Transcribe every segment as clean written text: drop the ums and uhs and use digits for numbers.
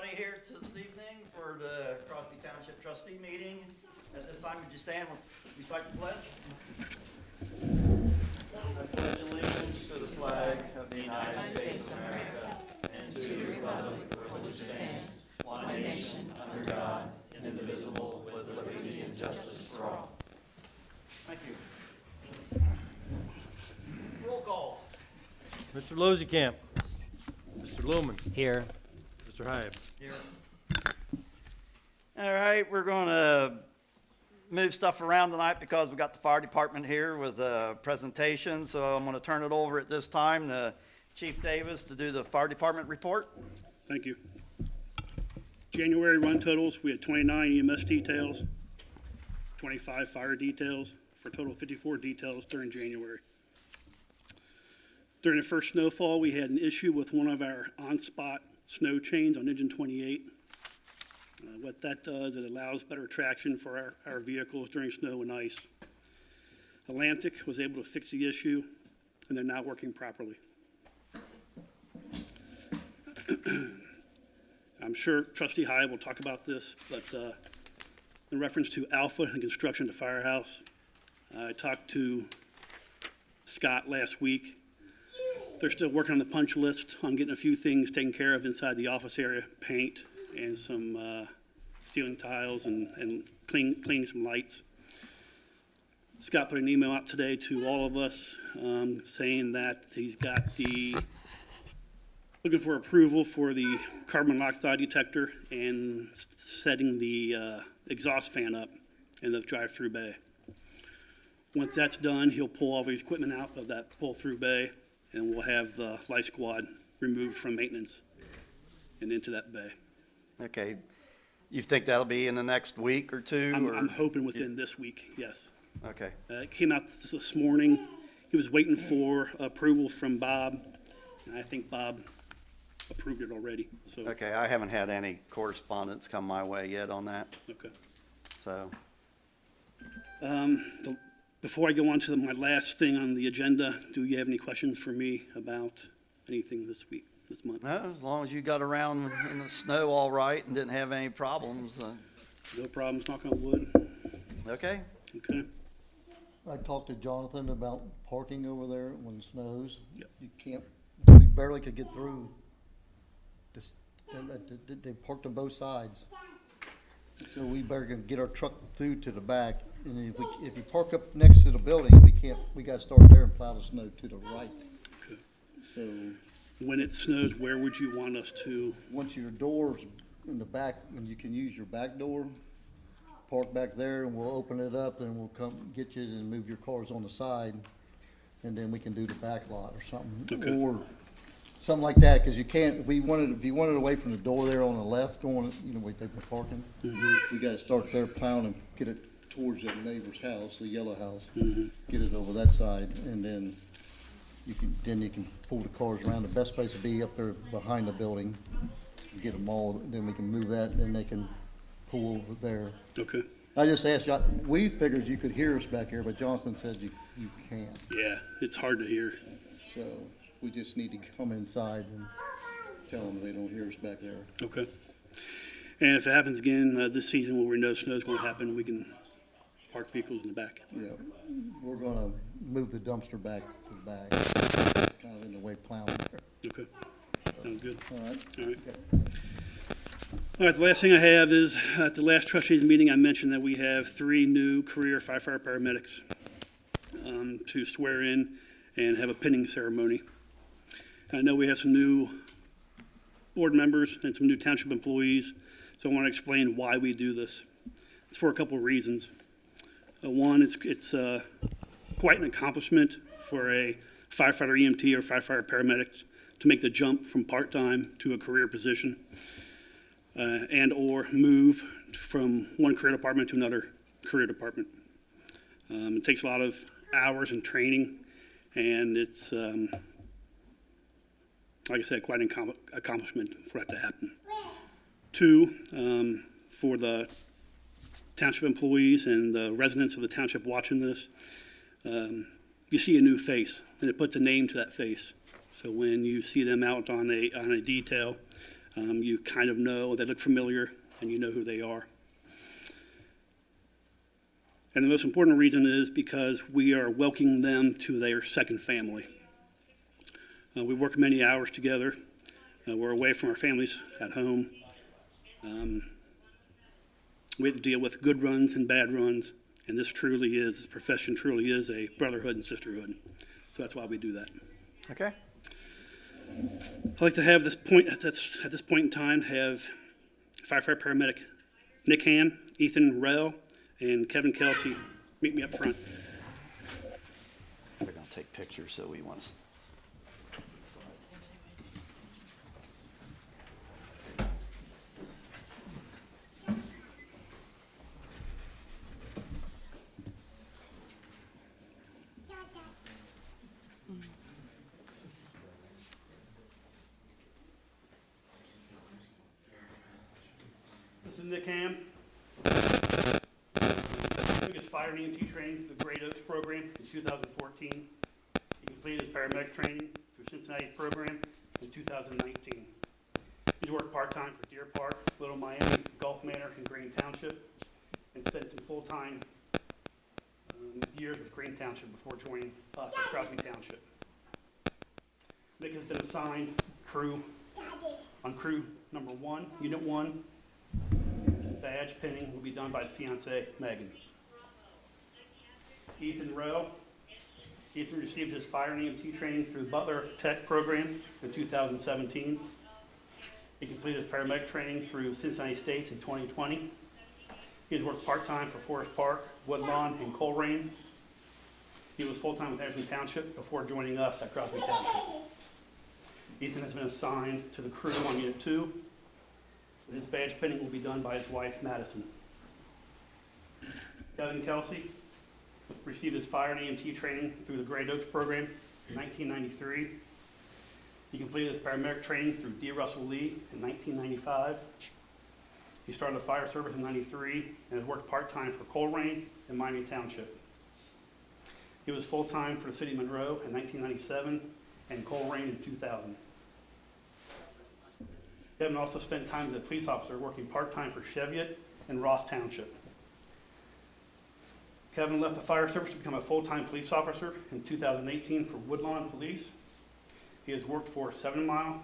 everybody here this evening for the Crosby Township Trustee meeting. At this time, would you stand when we start the pledge? I pledge allegiance to the flag of the United States of America and to the republic for which it stands, one nation, under God, indivisible, with liberty and justice for all. Thank you. Roll call. Mr. Losekamp. Mr. Lumen. Here. Mr. Hyde. Here. All right, we're going to move stuff around tonight because we got the fire department here with a presentation. So I'm going to turn it over at this time to Chief Davis to do the fire department report. Thank you. January run totals, we had 29 EMS details, 25 fire details, for a total of 54 details during January. During the first snowfall, we had an issue with one of our on-spot snow chains on engine 28. What that does, it allows better traction for our vehicles during snow and ice. Atlantic was able to fix the issue, and they're now working properly. I'm sure Trustee Hyde will talk about this, but in reference to Alpha and construction of the firehouse, I talked to Scott last week. They're still working on the punch list on getting a few things taken care of inside the office area, paint and some ceiling tiles and cleaning some lights. Scott put an email out today to all of us saying that he's got looking for approval for the carbon monoxide detector and setting the exhaust fan up in the drive-through bay. Once that's done, he'll pull all of his equipment out of that pull-through bay, and we'll have the life squad removed from maintenance and into that bay. Okay. You think that'll be in the next week or two? I'm hoping within this week, yes. Okay. It came out this morning. He was waiting for approval from Bob, and I think Bob approved it already. So Okay, I haven't had any correspondence come my way yet on that, okay. so. Before I go on to my last thing on the agenda, do you have any questions for me about anything this month? No, as long as you got around in the snow all right and didn't have any problems, No problems, knock on wood. okay? Okay. I talked to Jonathan about parking over there when it snows. Yep. You can't, we barely could get through. They parked on both sides. So we better get our truck through to the back. And if you park up next to the building, we gotta start there and plow the snow to the right. Okay. So When it snows, where would you want us to? once your door's in the back, and you can use your back door, park back there and we'll open it up, then we'll come get you and move your cars on the side. And then we can do the back lot or something. Okay. Or something like that, cause you can't, if you wanted away from the door there on the left going, where they've been parking, we gotta start there plowing and get it towards that neighbor's house, the yellow house. Get it over that side, and then you can pull the cars around. The best place to be up there behind the building, get them all, then we can move that, and then they can pull over there. Okay. I just asked you, we figured you could hear us back here, but Johnson said you can't. Yeah, it's hard to hear. So we just need to come inside and tell them they don't hear us back there. Okay. And if it happens again this season where we know snow's going to happen, we can park vehicles in the back. Yeah, we're gonna move the dumpster back to the back, it's kind of in the way plowing there. Okay. Sounds good. All right? All right. Okay. All right, the last thing I have is, at the last trustees meeting, I mentioned that we have 3 new career firefighter paramedics to swear in and have a pinning ceremony. I know we have some new board members and some new township employees, so I want to explain why we do this. It's for a couple of reasons. One, it's quite an accomplishment for a firefighter EMT or firefighter paramedic to make the jump from part-time to a career position. And or move from one career department to another career department. It takes a lot of hours and training, and it's, like I said, quite an accomplishment for that to happen. 2, for the township employees and the residents of the township watching this, you see a new face, and it puts a name to that face. So when you see them out on a detail, You kind of know, they look familiar, and you know who they are. And the most important reason is because we are welcoming them to their second family. We work many hours together. We're away from our families at home. We have to deal with good runs and bad runs, and this profession truly is a brotherhood and sisterhood. So that's why we do that. Okay. I'd like to have at this point in time, have firefighter paramedic Nick Ham, Ethan Rell, and Kevin Kelsey meet me up front. We're gonna take pictures, so we want to. This is Nick Ham. He gets fire and EMT training through the Great Oaks program in 2014. He completed his paramedic training through Cincinnati's program in 2019. He's worked part-time for Deer Park, Little Miami, Gulf Manor, and Green Township, and spent some full-time years with Green Township before joining us at Crosby Township. Nick has been assigned on crew number 1, Unit 1. Badge pinning will be done by his fiancee, Megan. Ethan Rowe. Ethan received his fire and EMT training through the Butler Tech program in 2017. He completed his paramedic training through Cincinnati State in 2020. He has worked part-time for Forest Park, Woodlawn, and Colerain. He was full-time with Anderson Township before joining us at Crosby Township. Ethan has been assigned to the crew on Unit 2. His badge pinning will be done by his wife, Madison. Kevin Kelsey received his fire and EMT training through the Great Oaks program in 1993. He completed his paramedic training through D. Russell Lee in 1995. He started the fire service in 93 and has worked part-time for Colerain and Miami Township. He was full-time for the City of Monroe in 1997 and Colerain in 2000. Kevin also spent time as a police officer working part-time for Cheviot and Ross Township. Kevin left the fire service to become a full-time police officer in 2018 for Woodlawn Police. He has worked for 7 Mile,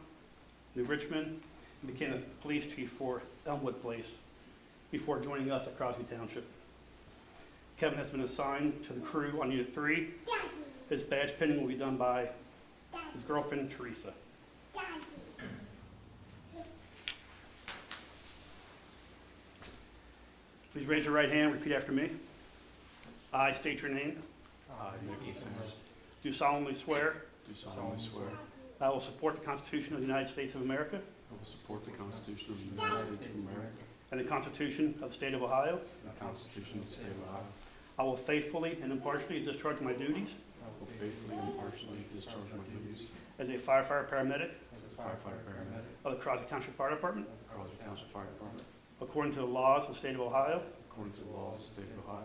New Richmond, and became the police chief for Elmwood Place before joining us at Crosby Township. Kevin has been assigned to the crew on Unit 3. His badge pinning will be done by his girlfriend, Teresa. Please raise your right hand, repeat after me. I state your name. I, Nick Eason, Do solemnly swear do solemnly swear I will support the Constitution of the United States of America I will support the Constitution of the United States of America and the Constitution of the State of Ohio. and the Constitution of the State of Ohio. I will faithfully and impartially discharge my duties I will faithfully and impartially discharge my duties as a firefighter paramedic as a firefighter paramedic of the Crosby Township Fire Department of Crosby Township Fire Department according to the laws of the State of Ohio according to the laws of the State of Ohio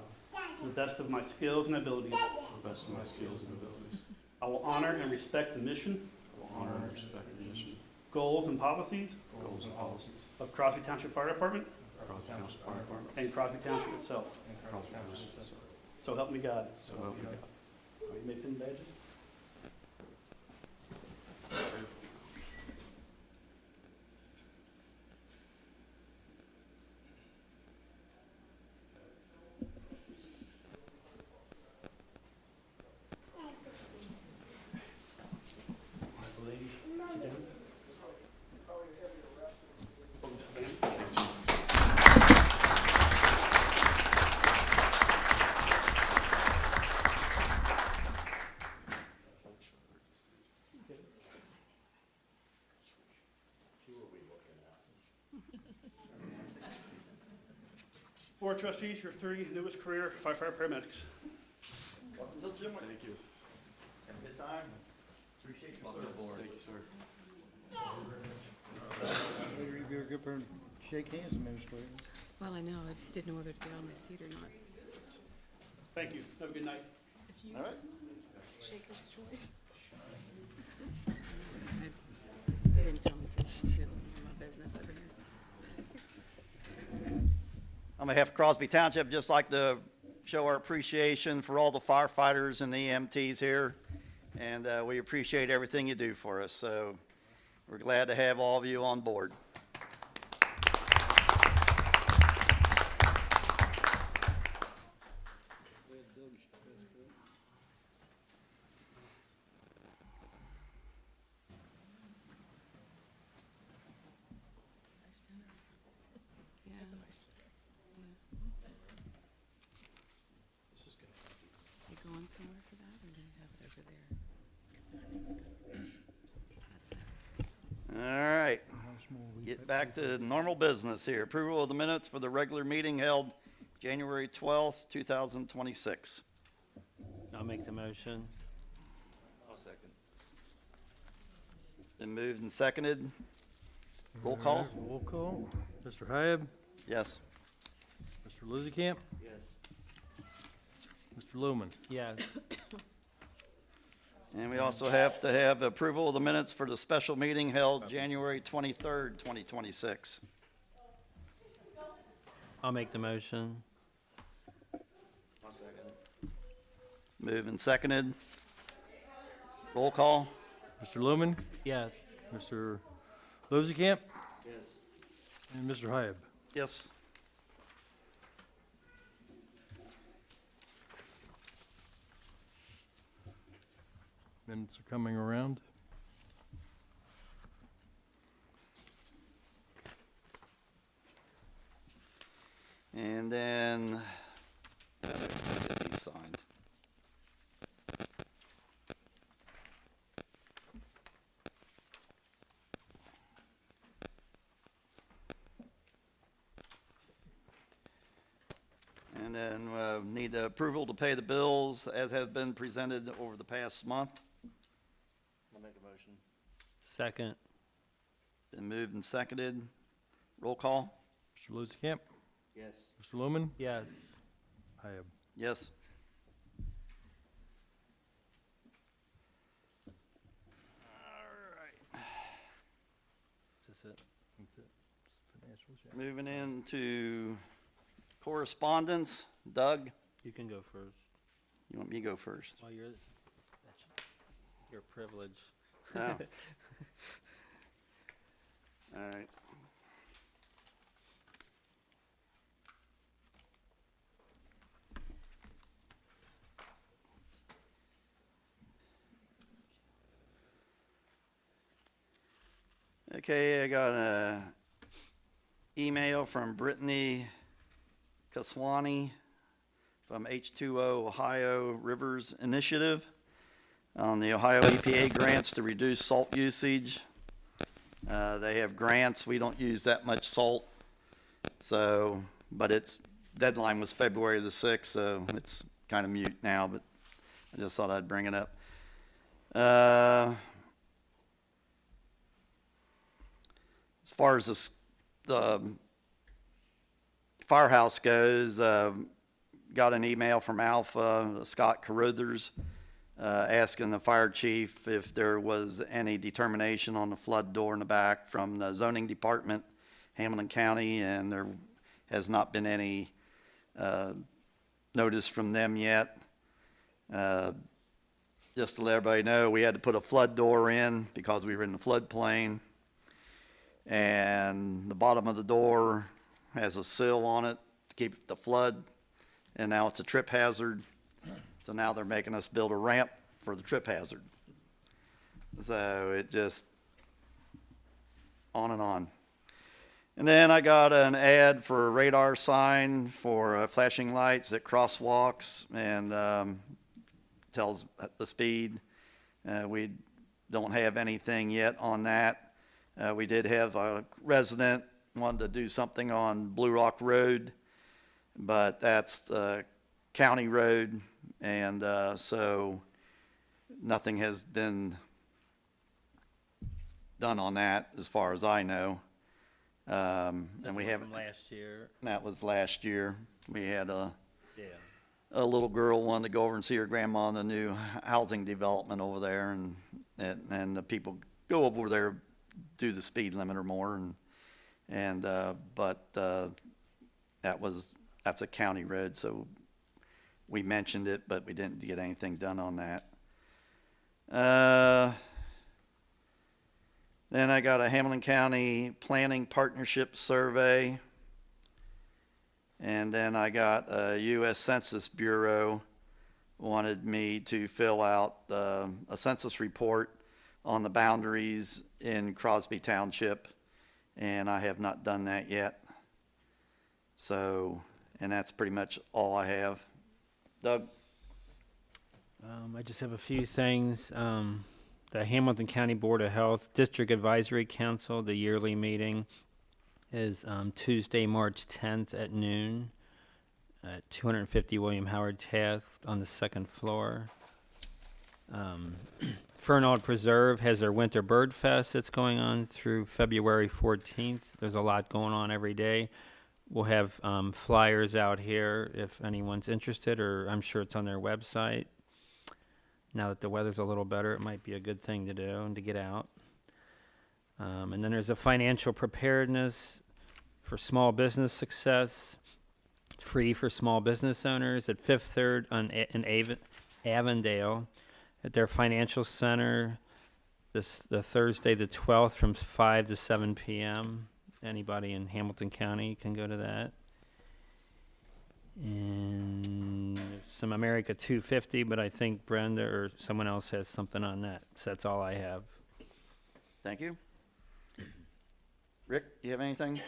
to the best of my skills and abilities. to the best of my skills and abilities. I will honor and respect the mission, I will honor and respect the mission, goals, and policies goals, and policies of Crosby Township Fire Department of Crosby Township Fire Department and Crosby Township itself. and Crosby Township itself. So help me God. So help me God. Will you make them badges? All right, ladies, sit down. Board of Trustees, your 3 newest career firefighter paramedics. Welcome to the gym. Thank you. Have a good time. Appreciate you, Welcome sir. aboard. Thank you, sir. You're good for shake hands, Administrator. Well, I know. I didn't know whether to get on my seat or not. Thank you. Have a good night. All right. Shaker's choice. They didn't tell me to. I didn't know my business. behalf of Crosby Township, I'd just like to show our appreciation for all the firefighters and the EMTs here. And we appreciate everything you do for us. So we're glad to have all of you on board. Yeah. You going somewhere for that, or do you have it over there? That's nice. All right. Get back to normal business here. Approval of the minutes for the regular meeting held January 12th, 2026. I'll make the motion. I'll second. Been moved and seconded. Roll call? Roll call. Mr. Hyde? Yes. Mr. Losekamp? Yes. Mr. Lumen? Yes. And we also have to have approval of the minutes for the special meeting held January 23rd, 2026. I'll make the motion. I'll second. Moved and seconded. Roll call? Mr. Lumen? Yes. Mr. Losekamp? Yes. And Mr. Hyde? Yes. Minutes are coming around. And then, get these signed. And then need approval to pay the bills as has been presented over the past month. I'll make a motion. Second. Been moved and seconded. Roll call? Mr. Losekamp? Yes. Mr. Lumen? Yes. Hyde? Yes. Is this it? That's it. Financials, yeah. Moving into correspondence. Doug, You can go first. you want me to go first? Well, that's your privilege. Oh. All right. Okay, I got a email from Brittany Kaswani from H2O Ohio Rivers Initiative on the Ohio EPA grants to reduce salt usage. They have grants. We don't use that much salt. So, but its deadline was February the 6th, so it's kind of mute now, but I just thought I'd bring it up. As far as the firehouse goes, got an email from Alpha, Scott Carruthers, asking the fire chief if there was any determination on the flood door in the back from the zoning department, Hamilton County, and there has not been any notice from them yet. Just to let everybody know, we had to put a flood door in because we were in the floodplain. And the bottom of the door has a sill on it to keep the flood, and now it's a trip hazard. So now they're making us build a ramp for the trip hazard. So it just on and on. And then I got an ad for a radar sign for flashing lights at crosswalks and tells the speed. We don't have anything yet on that. We did have a resident wanted to do something on Blue Rock Road, but that's the county road, and so nothing has been done on that as far as I know. And we haven't. From last year. That was last year. We had Yeah. a little girl wanted to go over and see her grandma in the new housing development over there, and the people go over there, do the speed limit or more, but that was that's a county road, so we mentioned it, but we didn't get anything done on that. Then I got a Hamilton County Planning Partnership Survey. And then I got a U.S. Census Bureau wanted me to fill out a census report on the boundaries in Crosby Township, and I have not done that yet. So, and that's pretty much all I have. Doug? I just have a few things. The Hamilton County Board of Health District Advisory Council, the yearly meeting, is Tuesday, March 10th at noon at 250 William Howard Taft on the second floor. Fernald Preserve has their Winter Bird Fest that's going on through February 14th. There's a lot going on every day. We'll have flyers out here if anyone's interested, or I'm sure it's on their website. Now that the weather's a little better, it might be a good thing to do and to get out. And then there's a financial preparedness for small business success. It's free for small business owners at Fifth Third in Avondale at their financial center the Thursday the 12th from 5 to 7 p.m. Anybody in Hamilton County can go to that. And there's some America 250, but I think Brenda or someone else has something on that. So that's all I have. Thank you. Rick, do you have anything?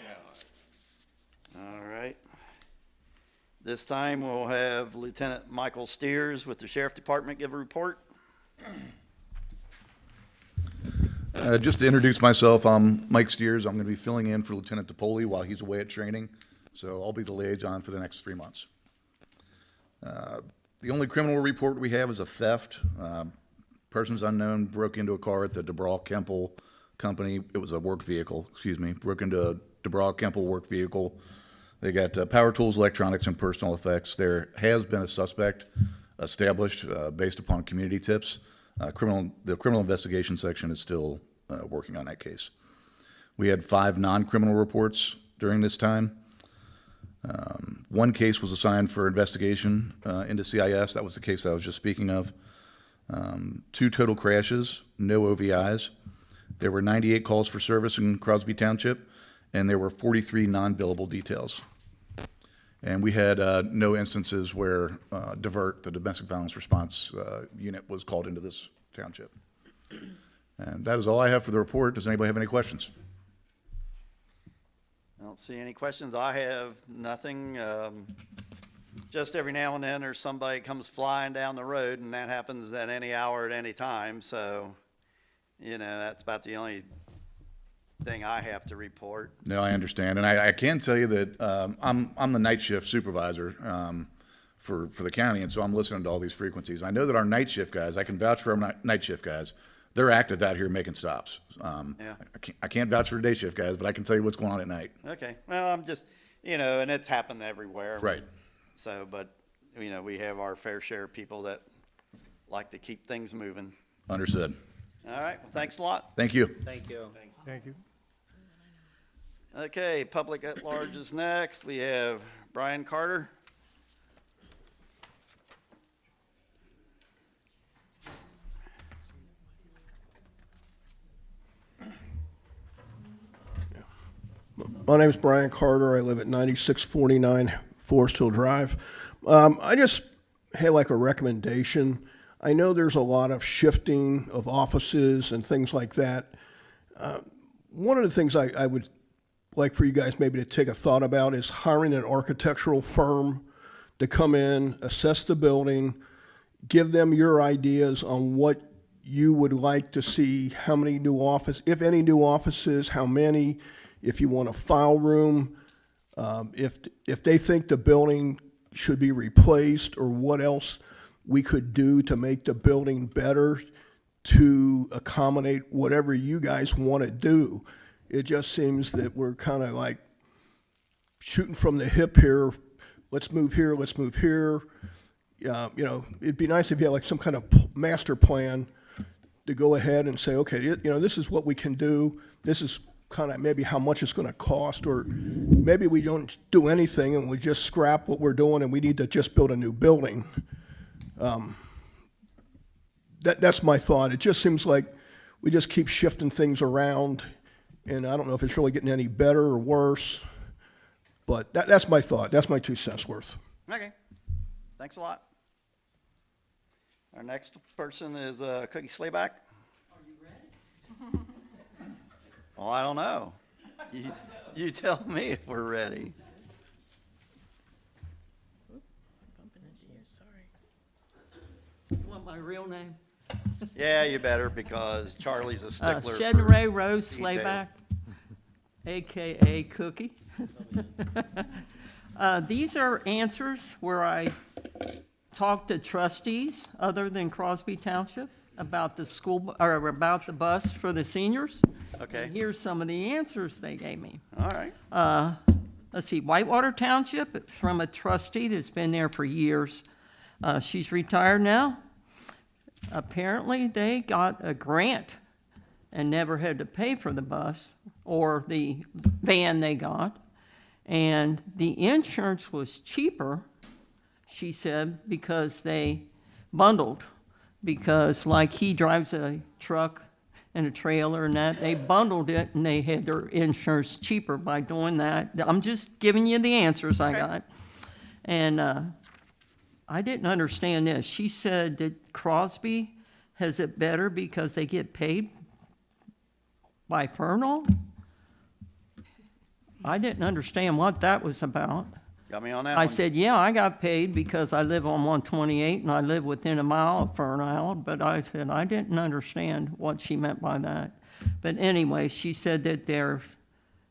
No. All right. This time we'll have Lieutenant Michael Steers with the Sheriff Department give a report. Just to introduce myself, I'm Mike Steers. I'm going to be filling in for Lieutenant DePoli while he's away at training. So I'll be the liaison for the next 3 months. The only criminal report we have is a theft. Persons unknown broke into a car at the DeBraw-Kemple company. It was a work vehicle, broke into a DeBraw-Kemple work vehicle. They got power tools, electronics, and personal effects. There has been a suspect established based upon community tips. The criminal investigation section is still working on that case. We had 5 non-criminal reports during this time. One case was assigned for investigation into CIS. That was the case I was just speaking of. 2 total crashes, no OVIs. There were 98 calls for service in Crosby Township, and there were 43 non-billable details. And we had no instances where DIVERT, the domestic violence response unit, was called into this township. And that is all I have for the report. Does anybody have any questions? I don't see any questions. I have nothing. Just every now and then there's somebody comes flying down the road, and that happens at any hour at any time. So, you know, that's about the only thing I have to report. No, I understand. And I can tell you that I'm the night shift supervisor for the county, and so I'm listening to all these frequencies. I know that our night shift guys, I can vouch for our night shift guys, they're active out here making stops. Yeah. I can't vouch for the day shift guys, but I can tell you what's going on at night. Okay. Well, I'm just, you know, and it's happened everywhere. Right. So, but, you know, we have our fair share of people that like to keep things moving. Understood. All right. Well, thanks a lot. Thank you. Thank you. Thank you. Okay. Public at large is next. We have Brian Carter. My name is Brian Carter. I live at 9649 Forest Hill Drive. I just had like a recommendation. I know there's a lot of shifting of offices and things like that. One of the things I would like for you guys maybe to take a thought about is hiring an architectural firm to come in, assess the building, give them your ideas on what you would like to see, how many new offices, if any new offices, how many, if you want a file room, if they think the building should be replaced, or what else we could do to make the building better to accommodate whatever you guys want to do. It just seems that we're kind of like shooting from the hip here. Let's move here, let's move here. You know, it'd be nice if you had like some kind of master plan to go ahead and say, okay, you know, this is what we can do. This is kind of maybe how much it's going to cost, or maybe we don't do anything and we just scrap what we're doing and we need to just build a new building. That's my thought. It just seems like we just keep shifting things around, and I don't know if it's really getting any better or worse. But that's my thought. That's my 2 cents worth. Okay, thanks a lot. Our next person is Cookie Slayback. Are you ready? Well, I don't know. You tell me if we're ready. Bumping into you, sorry. You want my real name? Yeah, you better, because Charlie's a stickler Shed and for Ray Rose detail. Slayback, AKA Cookie. These are answers where I talked to trustees other than Crosby Township about the school, or about the bus for the seniors. Okay, And here's some of the answers they gave me. all right. Let's see, Whitewater Township, it's from a trustee that's been there for years. She's retired now. Apparently, they got a grant and never had to pay for the bus or the van they got. And the insurance was cheaper, she said, because they bundled. Because like he drives a truck and a trailer and that, they bundled it and they had their insurance cheaper by doing that. I'm just giving you the answers I got. And I didn't understand this. She said that Crosby has it better because they get paid by Fernald. I didn't understand what that was about. Got me on that I one? said, yeah, I got paid because I live on 128 and I live within a mile of Fernald, but I said I didn't understand what she meant by that. But anyway, she said that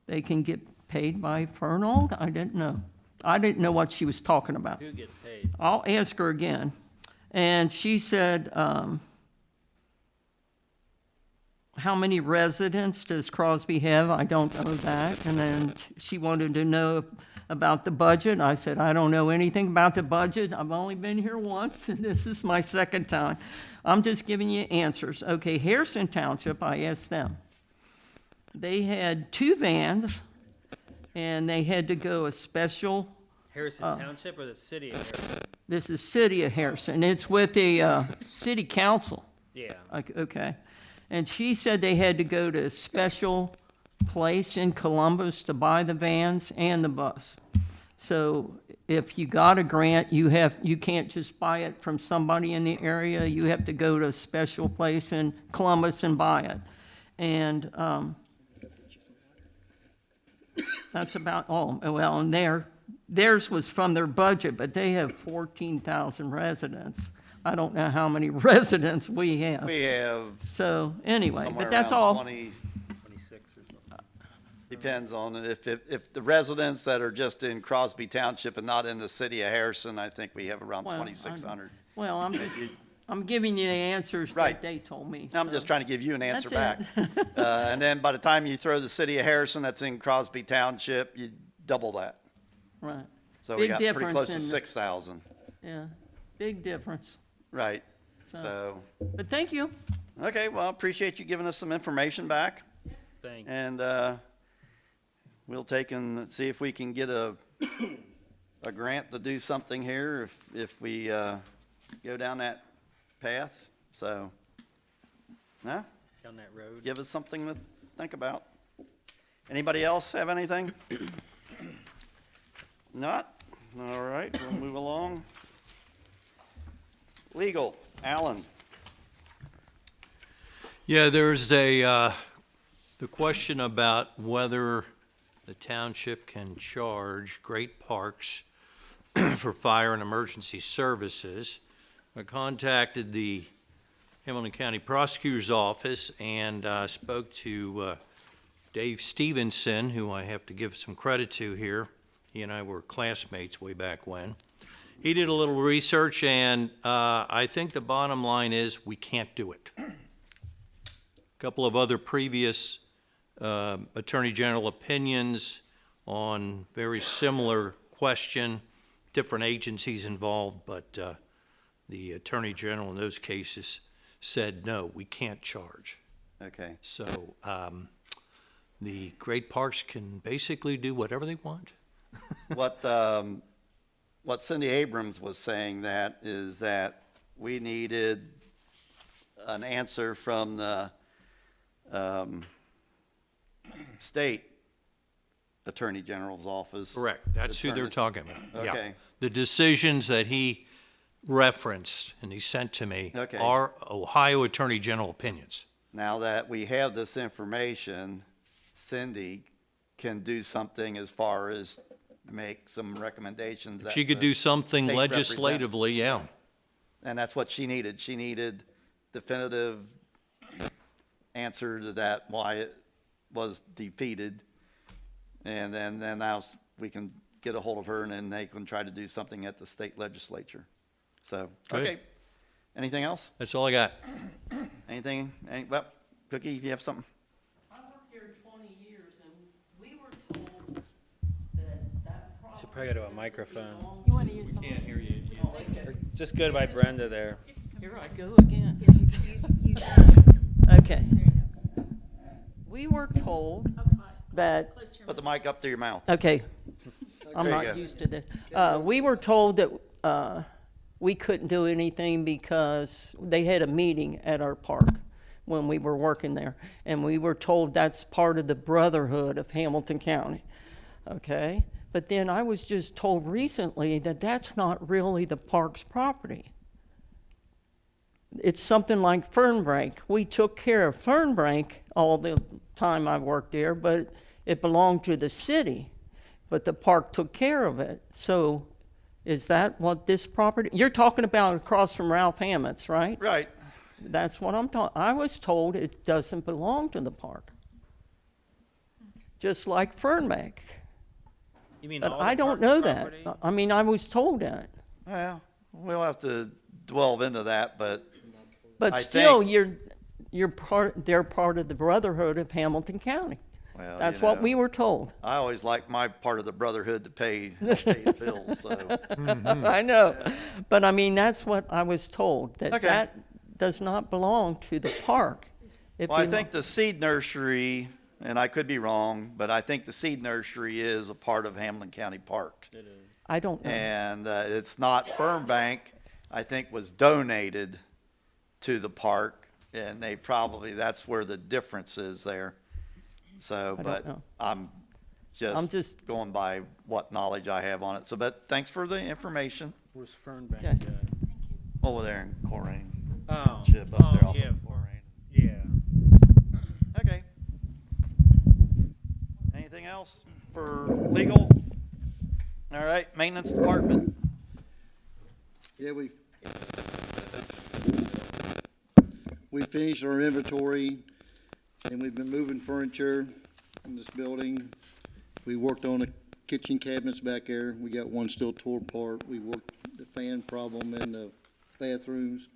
they can get paid by Fernald. I didn't know. I didn't know what she was talking about. Who gets paid? I'll ask her again. And she said, how many residents does Crosby have? I don't know that. And then she wanted to know about the budget. I said, I don't know anything about the budget. I've only been here once, and this is my second time. I'm just giving you answers. Okay, Harrison Township, I asked them. They had 2 vans, and they had to go a special. Harrison Township or the city of Harrison? This is City of Harrison. It's with the city council. Yeah. Okay. And she said they had to go to a special place in Columbus to buy the vans and the bus. So if you got a grant, you can't just buy it from somebody in the area. You have to go to a special place in Columbus and buy it. And that's about all. Well, and theirs was from their budget, but they have 14,000 residents. I don't know how many residents we have. We have So anyway, somewhere but that's around all. 20, 26 or something. depends on if the residents that are just in Crosby Township and not in the city of Harrison, I think we have around Well, 2,600. Well, I'm giving you the answers Right. that they told me. I'm so. just trying to give you an answer back. That's And then by the time you throw the city of Harrison that's in Crosby Township, you double that. Right. So we Big got pretty difference close to in the- 6,000. Yeah, big difference. Right. So- So, But thank you. okay, well, appreciate you giving us some information back. Thank you. And we'll take and see if we can get a grant to do something here if we go down that path. So, no, Down that road. give us something to think about. Anybody else have anything? Not? All right, we'll move along. Legal, Alan. Yeah, there's the question about whether the township can charge Great Parks for fire and emergency services. I contacted the Hamilton County Prosecutor's Office and spoke to Dave Stevenson, who I have to give some credit to here. He and I were classmates way back when. He did a little research, and I think the bottom line is we can't do it. A couple of other previous Attorney General opinions on very similar question, different agencies involved, but the Attorney General in those cases said, no, we can't charge. Okay. So the great parks can basically do whatever they want? What Cindy Abrams was saying that is that we needed an answer from the state attorney general's office. Correct, that's who they're Determines- talking about. Yeah. Okay. The decisions that he referenced and he sent to me Okay. are Ohio Attorney General opinions. Now that we have this information, Cindy can do something as far as make some recommendations. If that she could the do something state legislatively, yeah. And that's what she needed. She needed definitive answer to that, why it was defeated. And then now we can get a hold of her and then they can try to do something at the state legislature. So, Good. okay. Anything else? That's all I got. Anything? Well, Cookie, you have something? I worked here 20 years, and we were told that property. Should probably go to a microphone. You want to use something? Can't hear you. Just go by Brenda there. Here I go again. Yeah, you can use Okay. We were told that, Put the mic up to your mouth. okay, I'm There you not go. used to this. We were told that we couldn't do anything because they had a meeting at our park when we were working there. And we were told that's part of the brotherhood of Hamilton County, okay? But then I was just told recently that that's not really the park's property. It's something like Fernbank. We took care of Fernbank all the time I worked there, but it belonged to the city. But the park took care of it. So is that what this property, you're talking about across from Ralph Hammett's, right? Right. That's what I'm talking, I was told it doesn't belong to the park. Just like Fernbank. You mean But all the I don't park's know property? that. I mean, I was told that. Well, we'll have to delve into that, but But I still, think- they're part of the brotherhood of Hamilton County. well, That's you what know, we were told. I always like my part of the brotherhood to pay the bills, so. I know. But I mean, that's what I was told, that Okay. that does not belong to the park. It Well, I belo- think the seed nursery, and I could be wrong, but I think the seed nursery is a part of Hamilton County Park. I don't know. And it's not Fernbank, I think was donated to the park, and they probably, that's where the difference is there. So, I don't but know. I'm I'm just just, going by what knowledge I have on it. So, but thanks for the information. Where's Fernbank? Okay. Over there in Corrine. Oh, Chip up there off yeah, of Corrine. yeah. Okay. Anything else for legal? All right, maintenance department. Yeah, we finished our inventory, and we've been moving furniture in this building. We worked on the kitchen cabinets back there. We got one still tore apart. We worked the fan problem in the bathrooms.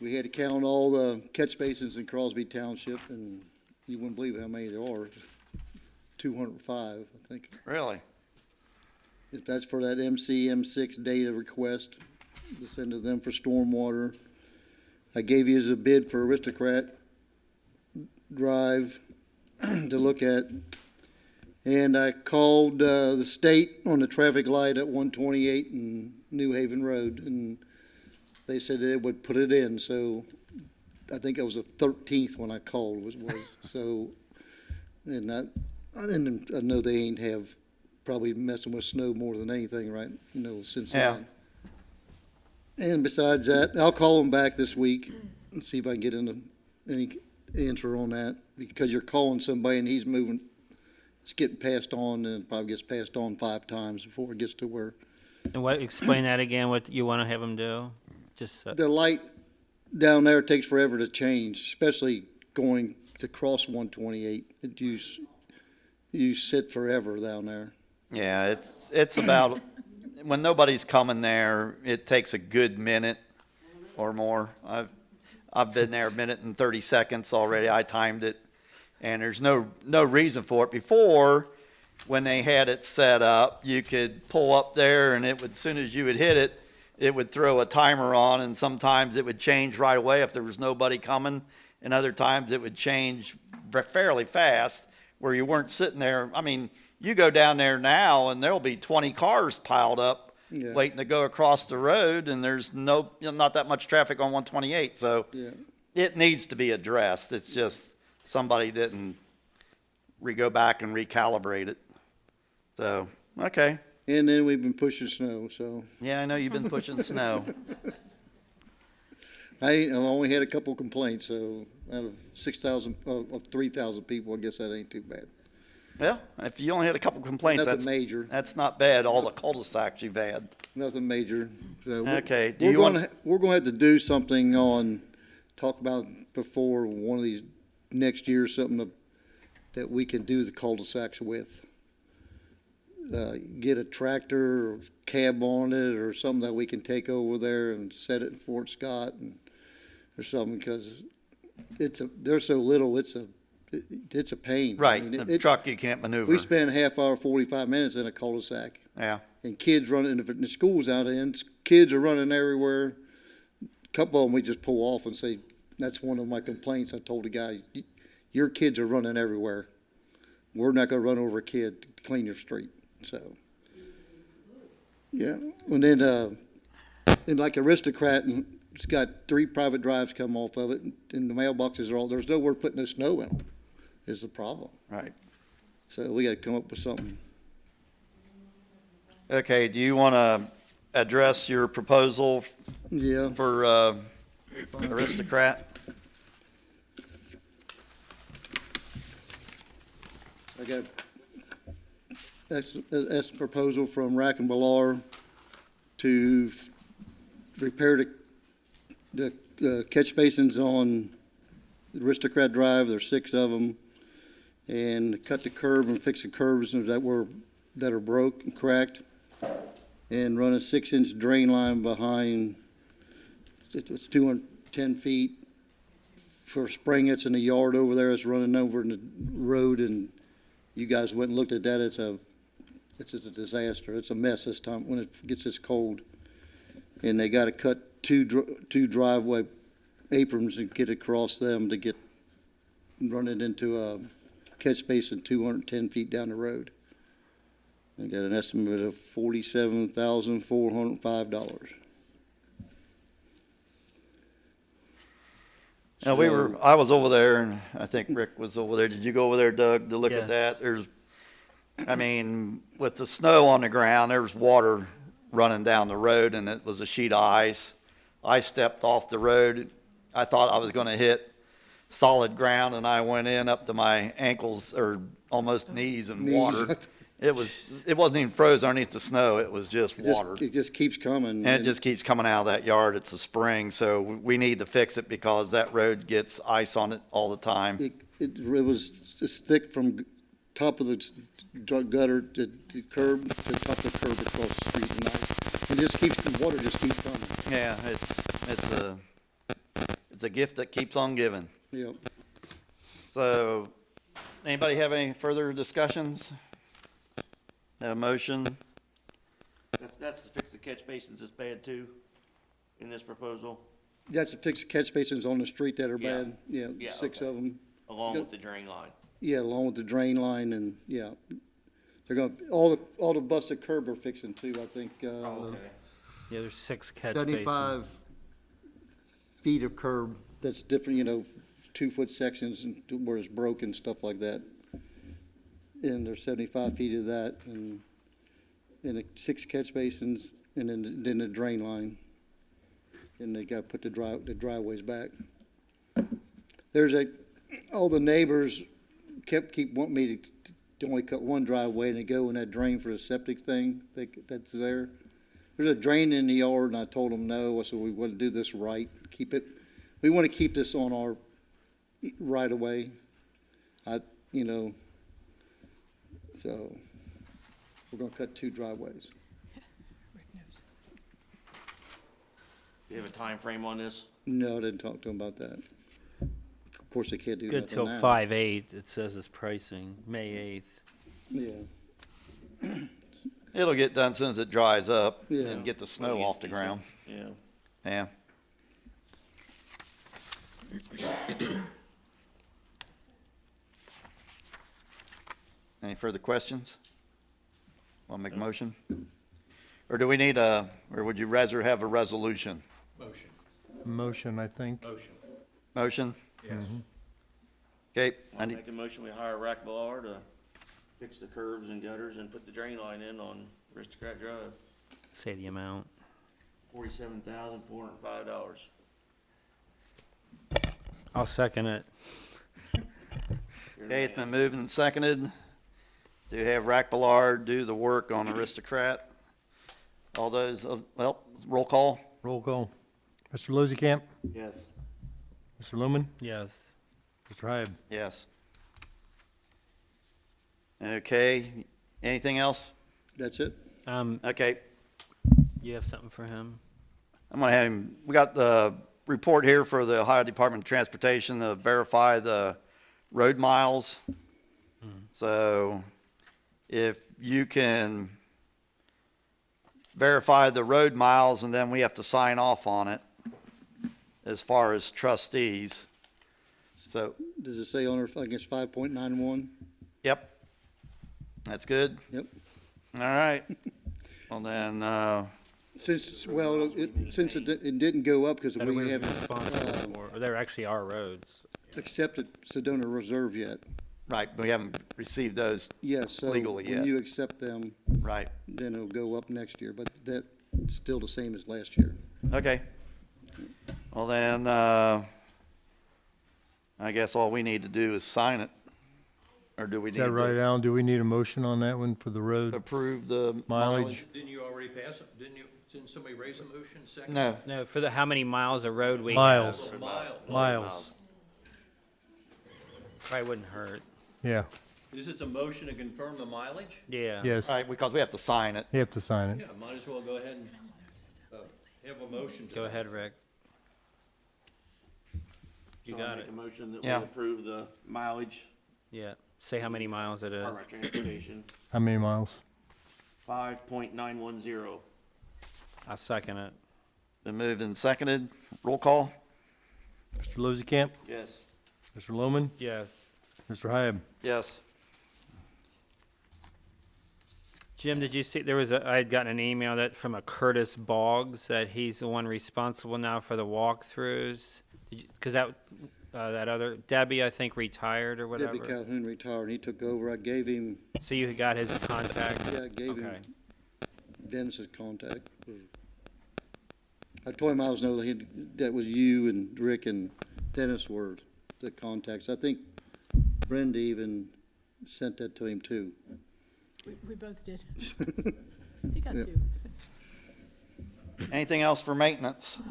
We had to count all the catch basins in Crosby Township, and you wouldn't believe how many there are. 205, I think. Really? If that's for that MCM6 data request, to send to them for stormwater. I gave you as a bid for Aristocrat Drive to look at. And I called the state on the traffic light at 128 and New Haven Road, and they said they would put it in. So I think it was the 13th when I called was. So, and I know they ain't have probably messing with snow more than anything, right? You know, since then. And besides that, I'll call them back this week and see if I can get any answer on that, because you're calling somebody and he's moving, it's getting passed on, and it probably gets passed on 5 times before it gets to where. And what, explain that again, what you want to have them do? Just, The light down there takes forever to change, especially going to cross 128. You sit forever down there. Yeah, it's about, when nobody's coming there, it takes a good minute or more. I've been there a minute and 30 seconds already. I timed it, and there's no reason for it. Before, when they had it set up, you could pull up there, and it would, as soon as you would hit it, it would throw a timer on, and sometimes it would change right away if there was nobody coming, and other times it would change fairly fast, where you weren't sitting there. I mean, you go down there now and there'll be 20 cars piled up Yeah. waiting to go across the road, and there's not that much traffic on 128. So Yeah. it needs to be addressed. It's just somebody didn't go back and recalibrate it. So, okay. And then we've been pushing snow, so Yeah, I know you've been pushing snow. I've only had a couple complaints, so out of 6,000, of 3,000 people, I guess that ain't too bad. Well, if you only had a couple complaints, Nothing major, that's not bad, all the cul-de-sacs you've had. nothing major. So we're- Okay, do we're you gonna want, we're gonna have to do something talk about before one of these next year, something that we can do the cul-de-sacs with. Get a tractor or cab on it or something that we can take over there and set it in Fort Scott or something, because they're so little, it's a pain. I right, mean, the truck you can't maneuver. we spend half hour, 45 minutes in a cul-de-sac, Yeah, and kids running, if the school's out in, kids are running everywhere. A couple of them, we just pull off and say, that's one of my complaints. I told the guy, your kids are running everywhere. We're not gonna run over a kid to clean your street, so. Yeah, and then, and like Aristocrat, and it's got 3 private drives come off of it, and the mailboxes are all, there's nowhere to put no snow in them, is the problem. right. So we gotta come up with something. Okay, do you want to address your proposal Yeah. for Aristocrat? I got, that's a proposal from Rack and Ballar to repair the catch basins on Aristocrat Drive. There's 6 of them, and cut the curb and fix the curbs that are broke and cracked, and run a 6-inch drain line behind. It's 210 feet for a spring that's in the yard over there. It's running over in the road, and you guys went and looked at that. It's a disaster. It's a mess this time when it gets this cold. And they got to cut two driveway aprons and get across them to run it into a catch basin 210 feet down the road. They got an estimate of $47,405. Now, I was over there, and I think Rick was over there. Did you go over there, Doug, to look at that? I mean, with the snow on the ground, there was water running down the road, and it was a sheet of ice. I stepped off the road. I thought I was going to hit solid ground, and I went in up to my ankles or almost knees in water. It wasn't even frozen underneath the snow. It was just water. It just keeps coming. And it just keeps coming out of that yard. It's a spring, so we need to fix it because that road gets ice on it all the time. It was just thick from top of the gutter to the curb, to top of the curb across the street, and the water just keeps coming. Yeah, it's a gift that keeps on giving. Yep. So, anybody have any further discussions? Have a motion? That's to fix the catch basins that's bad too, in this proposal, That's to fix the catch basins on the street that are Yeah. bad. Yeah, Yeah, 6 okay. of them. along Yep. with the drain line. Yeah, along with the drain line, and, yeah. They're gonna, all the busted curb are fixing too, I think. Okay. Yeah, there's 6 catch basins. 75 feet of curb that's different, 2-foot sections and where it's broken, stuff like that. And there's 75 feet of that, and the 6 catch basins, and then the drain line. And they gotta put the driveways back. All the neighbors keep wanting me to only cut one driveway and they go in that drain for the septic thing that's there. There's a drain in the yard, and I told them no. I said, we want to do this right, we want to keep this on our right of way. So we're gonna cut 2 driveways. Do you have a time frame on this? No, I didn't talk to them about that. Of course, they can't do Good nothing till now. 5/8, it says it's pricing, May 8th. Yeah, It'll get done as soon as it dries up Yeah. and get the snow off the ground. Yeah. Yeah. Any further questions? Want to make a motion? Or do we need or would you rather have a resolution? Motion. Motion, I think. Motion. Motion? Yes. Okay, I I need, make a motion, we hire Rack Ballar to fix the curbs and gutters and put the drain line in on Aristocrat Drive. Say the amount. $47,405. I'll second it. okay, it's been moved and seconded to have Rack Ballar do the work on Aristocrat. All those, well, roll call? Roll call. Mr. Losekamp, Yes. Mr. Lumen, Yes. Mr. Hyde. Yes. Okay, anything else? That's it? Okay, You have something for him? I'm gonna have him, we got the report here for the Ohio Department of Transportation to verify the road miles. So if you can verify the road miles and then we have to sign off on it as far as trustees. So, Does it say on her, I guess, 5.91? yep, that's good. Yep. All right. Well then, Since, well, since it didn't go up because That we we're haven't responsible for, or there actually are roads. accepted Sedona Reserve yet. right, we haven't received those, Yes, so Legally yet. when you accept them, right. then it'll go up next year, but that's still the same as last year. Okay. Well then, I guess all we need to do is sign it. Or do we Is need that right, to Alan? Do we need a motion on that one for the road? approve the Mileage? Didn't you already pass it? Didn't somebody raise a motion second? No, No, for the, how many miles of road we Miles. have. Miles. Probably wouldn't hurt. Yeah, Is this a motion to confirm the mileage? Yeah. yes. right, because we have to sign it. You have to sign it. Yeah, might as well go ahead and, have a motion to. Go ahead, Rick. You So I got make it. a motion that we Yeah. approve the mileage, Yeah. Say how many miles it is. Department of Transportation, How many miles? 5.910. I'll second it. Been moved and seconded. Roll call? Mr. Losekamp, Yes. Mr. Loman, Yes. Mr. Hyde. Yes. Jim, did you see, I had gotten an email that from a Curtis Boggs, that he's the one responsible now for the walkthroughs? Because that other, Debbie, I think, retired or whatever. Debbie Calhoun retired, and he took over. I gave him, So you got his contact? yeah, I gave him Okay. Dennis's contact. I told him I was know that was you and Rick and Dennis were the contacts. I think Brenda even sent that to him too. We both did. He got Yeah. two. Anything else for maintenance?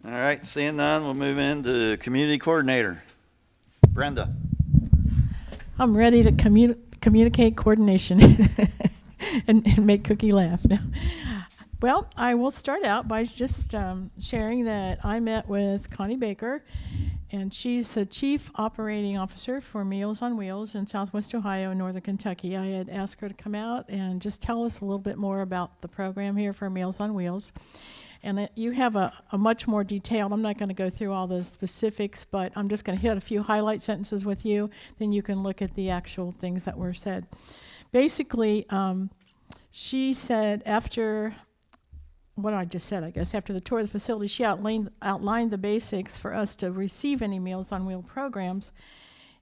All right, seeing none, we'll move into community coordinator. Brenda. I'm ready to communicate coordination and make Cookie laugh. No. Well, I will start out by just sharing that I met with Connie Baker, and she's the Chief Operating Officer for Meals on Wheels in Southwest Ohio and Northern Kentucky. I had asked her to come out and just tell us a little bit more about the program here for Meals on Wheels. And you have a much more detailed, I'm not going to go through all the specifics, but I'm just going to hit a few highlight sentences with you, then you can look at the actual things that were said. Basically, she said after what I just said, I guess, after the tour of the facility, she outlined the basics for us to receive any Meals on Wheels programs.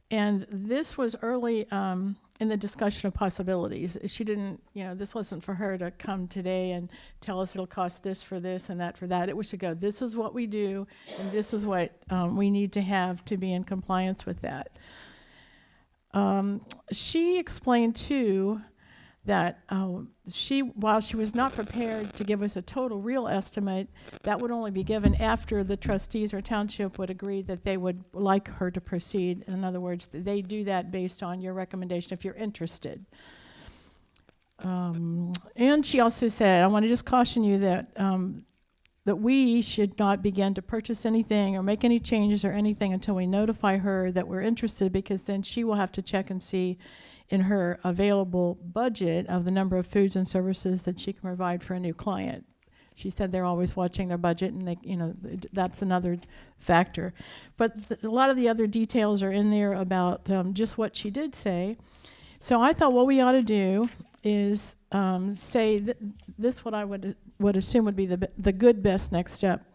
And this was early in the discussion of possibilities. She didn't, this wasn't for her to come today and tell us it'll cost this for this and that for that. It was to go, this is what we do, and this is what we need to have to be in compliance with that. She explained, too, that while she was not prepared to give us a total real estimate, that would only be given after the trustees or township would agree that they would like her to proceed. In other words, they do that based on your recommendation if you're interested. And she also said, I want to just caution you that that we should not begin to purchase anything or make any changes or anything until we notify her that we're interested, because then she will have to check and see in her available budget of the number of foods and services that she can provide for a new client. she said they're always watching their budget, and that's another factor. But a lot of the other details are in there about just what she did say. So I thought what we ought to do is say this what I would assume would be the good best next step.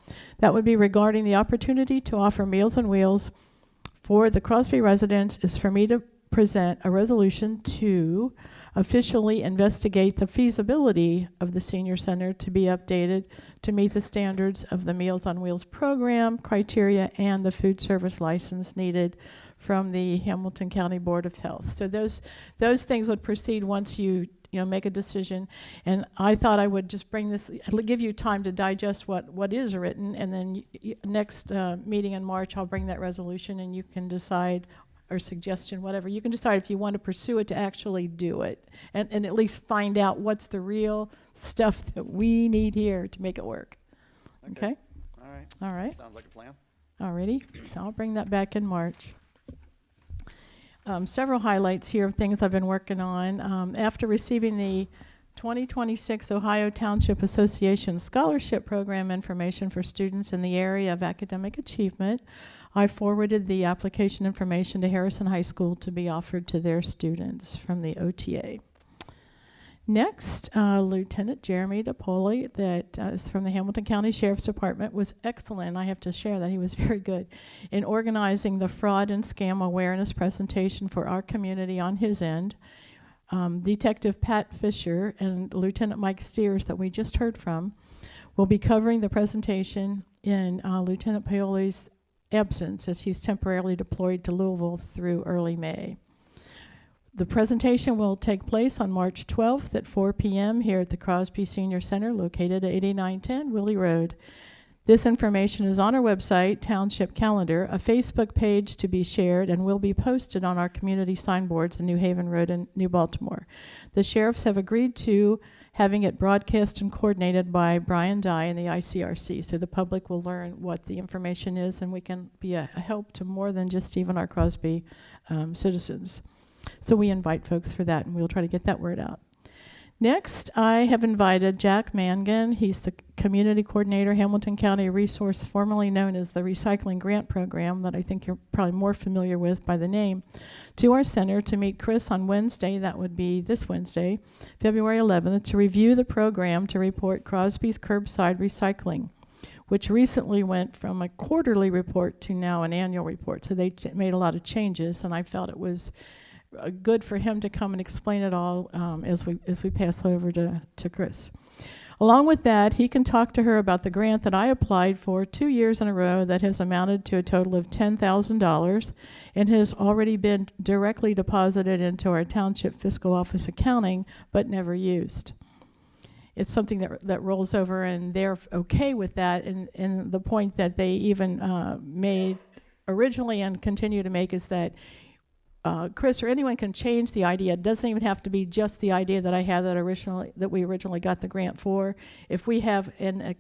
That would be regarding the opportunity to offer Meals on Wheels for the Crosby residents is for me to present a resolution to officially investigate the feasibility of the senior center to be updated to meet the standards of the Meals on Wheels program criteria and the food service license needed from the Hamilton County Board of Health. So those things would proceed once you make a decision. And I thought I would just bring this, give you time to digest what is written, and then next meeting in March, I'll bring that resolution, and you can decide, or suggestion, whatever. You can decide if you want to pursue it to actually do it, and at least find out what's the real stuff that we need here to make it work. Okay? All right. All right. Sounds like a plan. Alrighty. So I'll bring that back in March. Several highlights here of things I've been working on. After receiving the 2026 Ohio Township Association Scholarship Program information for students in the area of academic achievement, I forwarded the application information to Harrison High School to be offered to their students from the OTA. Next, Lieutenant Jeremy DePoli, that is from the Hamilton County Sheriff's Department, was excellent. I have to share that. He was very good in organizing the fraud and scam awareness presentation for our community on his end. Detective Pat Fisher and Lieutenant Mike Steers, that we just heard from, will be covering the presentation in Lieutenant Paoli's absence, as he's temporarily deployed to Louisville through early May. The presentation will take place on March 12th at 4 p.m. here at the Crosby Senior Center, located at 8910 Willie Road. This information is on our website, Township Calendar, a Facebook page to be shared, and will be posted on our community signboards in New Haven Road and New Baltimore. The sheriffs have agreed to having it broadcast and coordinated by Brian Dye and the ICRC, so the public will learn what the information is, and we can be a help to more than just even our Crosby citizens. So we invite folks for that, and we'll try to get that word out. Next, I have invited Jack Mangan. He's the Community Coordinator, Hamilton County Resource, formerly known as the Recycling Grant Program, that I think you're probably more familiar with by the name, to our center to meet Chris on Wednesday, that would be this Wednesday, February 11th, to review the program to report Crosby's curbside recycling, which recently went from a quarterly report to now an annual report. So they made a lot of changes, and I felt it was good for him to come and explain it all as we pass over to Chris. Along with that, he can talk to her about the grant that I applied for 2 years in a row that has amounted to a total of $10,000 and has already been directly deposited into our Township Fiscal Office accounting, but never used. It's something that rolls over, and they're okay with that, and the point that they even made originally and continue to make is that Chris or anyone can change the idea. It doesn't even have to be just the idea that I had that we originally got the grant for. If we have an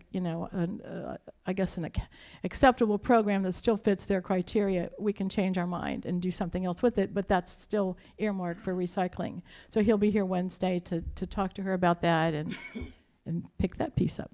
acceptable program that still fits their criteria, we can change our mind and do something else with it, but that's still earmarked for recycling. So he'll be here Wednesday to talk to her about that and pick that piece up.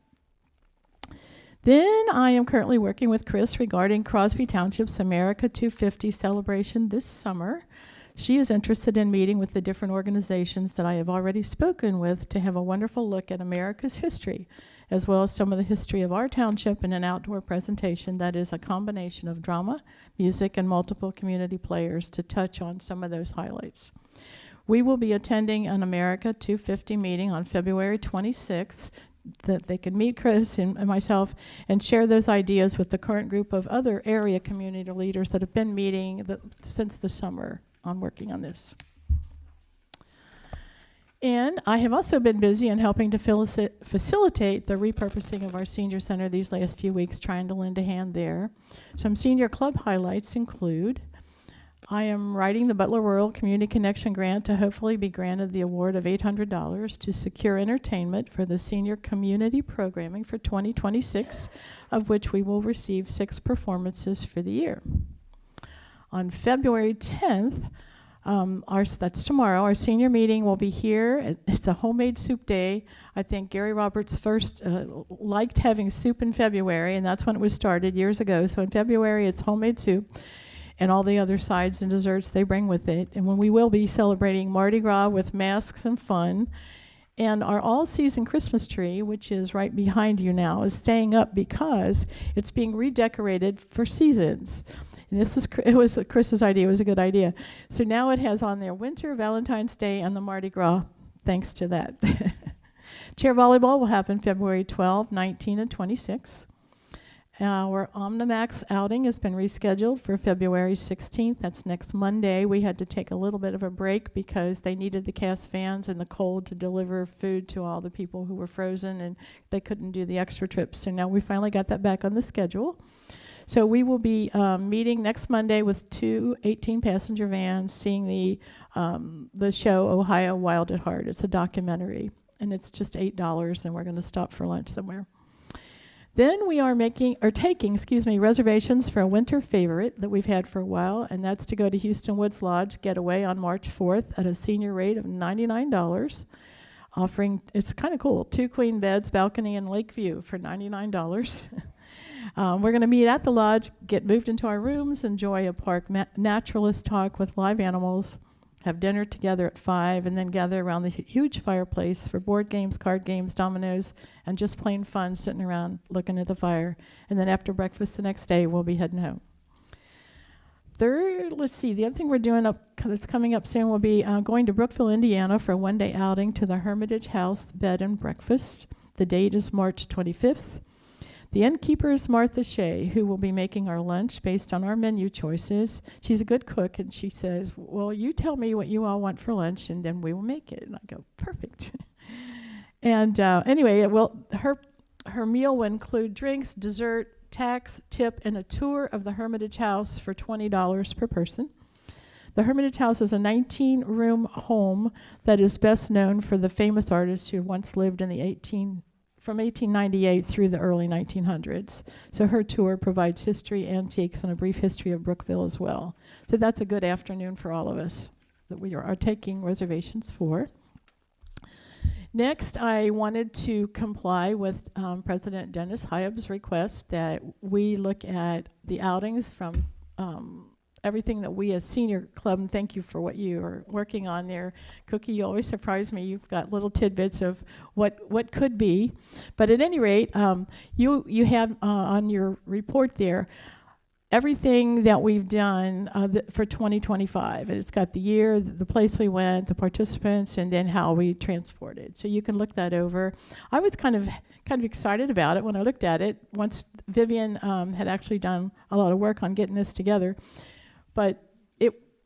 Then I am currently working with Chris regarding Crosby Township's America 250 celebration this summer. She is interested in meeting with the different organizations that I have already spoken with to have a wonderful look at America's history, as well as some of the history of our township in an outdoor presentation that is a combination of drama, music, and multiple community players to touch on some of those highlights. We will be attending an America 250 meeting on February 26th, that they can meet Chris and myself and share those ideas with the current group of other area community leaders that have been meeting since the summer on working on this. And I have also been busy in helping to facilitate the repurposing of our senior center these last few weeks, trying to lend a hand there. Some senior club highlights include I am writing the Butler Rural Community Connection Grant to hopefully be granted the award of $800 to secure entertainment for the senior community programming for 2026, of which we will receive 6 performances for the year. On February 10th, That's tomorrow. Our senior meeting will be here. It's a homemade soup day. I think Gary Roberts first liked having soup in February, and that's when it was started years ago. So in February, it's homemade soup and all the other sides and desserts they bring with it. And when we will be celebrating Mardi Gras with masks and fun. And our all-season Christmas tree, which is right behind you now, is staying up because it's being redecorated for seasons. And it was Chris's idea. It was a good idea. So now it has on there winter, Valentine's Day, and the Mardi Gras, thanks to that. Chair volleyball will happen February 12, 19, and 26. Our Omnimax outing has been rescheduled for February 16th. That's next Monday. We had to take a little bit of a break because they needed the cast vans in the cold to deliver food to all the people who were frozen, and they couldn't do the extra trips. So now we finally got that back on the schedule. So we will be meeting next Monday with 2 18-passenger vans, seeing the show Ohio Wild at Heart. It's a documentary, and it's just $8, and we're going to stop for lunch somewhere. Then we are taking reservations for a winter favorite that we've had for a while, and that's to go to Houston Woods Lodge Getaway on March 4th at a senior rate of $99, offering, it's kind of cool, 2 queen beds, balcony, and lake view for $99. We're going to meet at the lodge, get moved into our rooms, enjoy a park naturalist talk with live animals, have dinner together at 5, and then gather around the huge fireplace for board games, card games, dominoes, and just plain fun sitting around looking at the fire. And then after breakfast the next day, we'll be heading home. Third, let's see, the other thing we're doing that's coming up soon will be going to Brookville, Indiana for a one-day outing to the Hermitage House Bed and Breakfast. The date is March 25th. The innkeeper is Martha Shea, who will be making our lunch based on our menu choices. She's a good cook, and she says, well, you tell me what you all want for lunch, and then we will make it. And I go, perfect. And anyway, her meal will include drinks, dessert, tax, tip, and a tour of the Hermitage House for $20 per person. The Hermitage House is a 19-room home that is best known for the famous artists who once lived in from 1898 through the early 1900s. So her tour provides history, antiques, and a brief history of Brookville as well. So that's a good afternoon for all of us that we are taking reservations for. Next, I wanted to comply with President Dennis Hyab's request that we look at the outings from everything that we as senior club, and thank you for what you are working on there. Cookie, you always surprise me. You've got little tidbits of what could be. But at any rate, you have on your report there everything that we've done for 2025. And it's got the year, the place we went, the participants, and then how we transported. So you can look that over. I was kind of excited about it when I looked at it once Vivian had actually done a lot of work on getting this together. But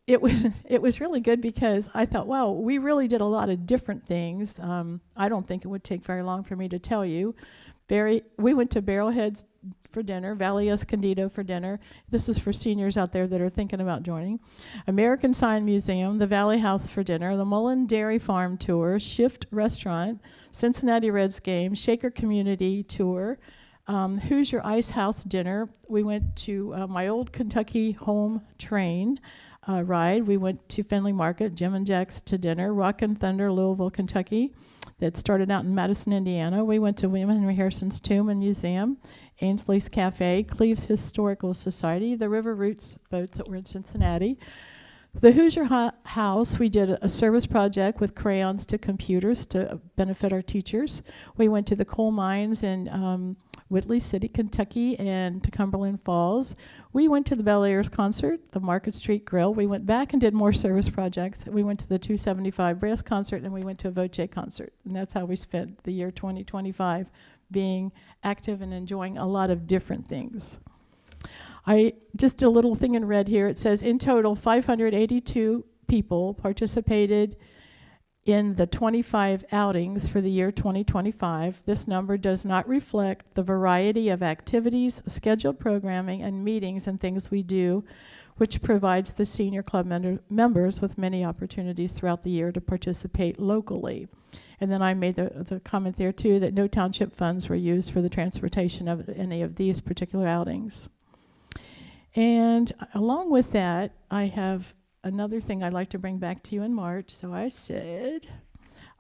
it was really good because I thought, wow, we really did a lot of different things. I don't think it would take very long for me to tell you. We went to Barrelheads for dinner, Valley Escondido for dinner. This is for seniors out there that are thinking about joining. American Sign Museum, the Valley House for dinner, the Mullen Dairy Farm tour, Shift Restaurant, Cincinnati Reds game, Shaker Community tour, Hoosier Ice House dinner. We went to my old Kentucky home train ride. We went to Findlay Market, Jim and Jack's to dinner, Rock and Thunder, Louisville, Kentucky, that started out in Madison, Indiana. We went to William Henry Harrison's Tomb and Museum, Ainsley's Cafe, Cleves Historical Society, the River Roots boats that were in Cincinnati. The Hoosier House, we did a service project with crayons to computers to benefit our teachers. We went to the coal mines in Whitley City, Kentucky, and to Cumberland Falls. We went to the Bel Air's concert, the Market Street Grill. We went back and did more service projects. We went to the 275 Brass concert, and we went to a Voce concert. And that's how we spent the year 2025, being active and enjoying a lot of different things. Just a little thing in red here. It says, in total, 582 people participated in the 25 outings for the year 2025. This number does not reflect the variety of activities, scheduled programming, and meetings and things we do, which provides the senior club members with many opportunities throughout the year to participate locally. And then I made the comment there too that no township funds were used for the transportation of any of these particular outings. And along with that, I have another thing I'd like to bring back to you in March. So I said,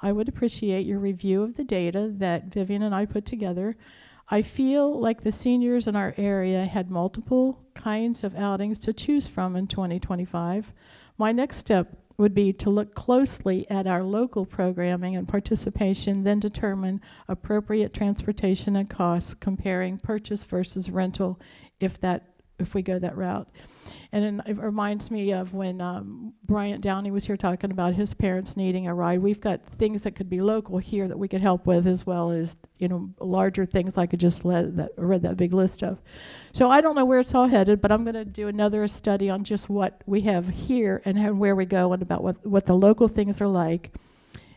I would appreciate your review of the data that Vivian and I put together. I feel like the seniors in our area had multiple kinds of outings to choose from in 2025. My next step would be to look closely at our local programming and participation, then determine appropriate transportation and costs, comparing purchase versus rental if we go that route. And then it reminds me of when Bryant Downey was here talking about his parents needing a ride. We've got things that could be local here that we could help with, as well as, you know, larger things like I just read that big list of. So I don't know where it's all headed, but I'm going to do another study on just what we have here and where we go and about what the local things are like.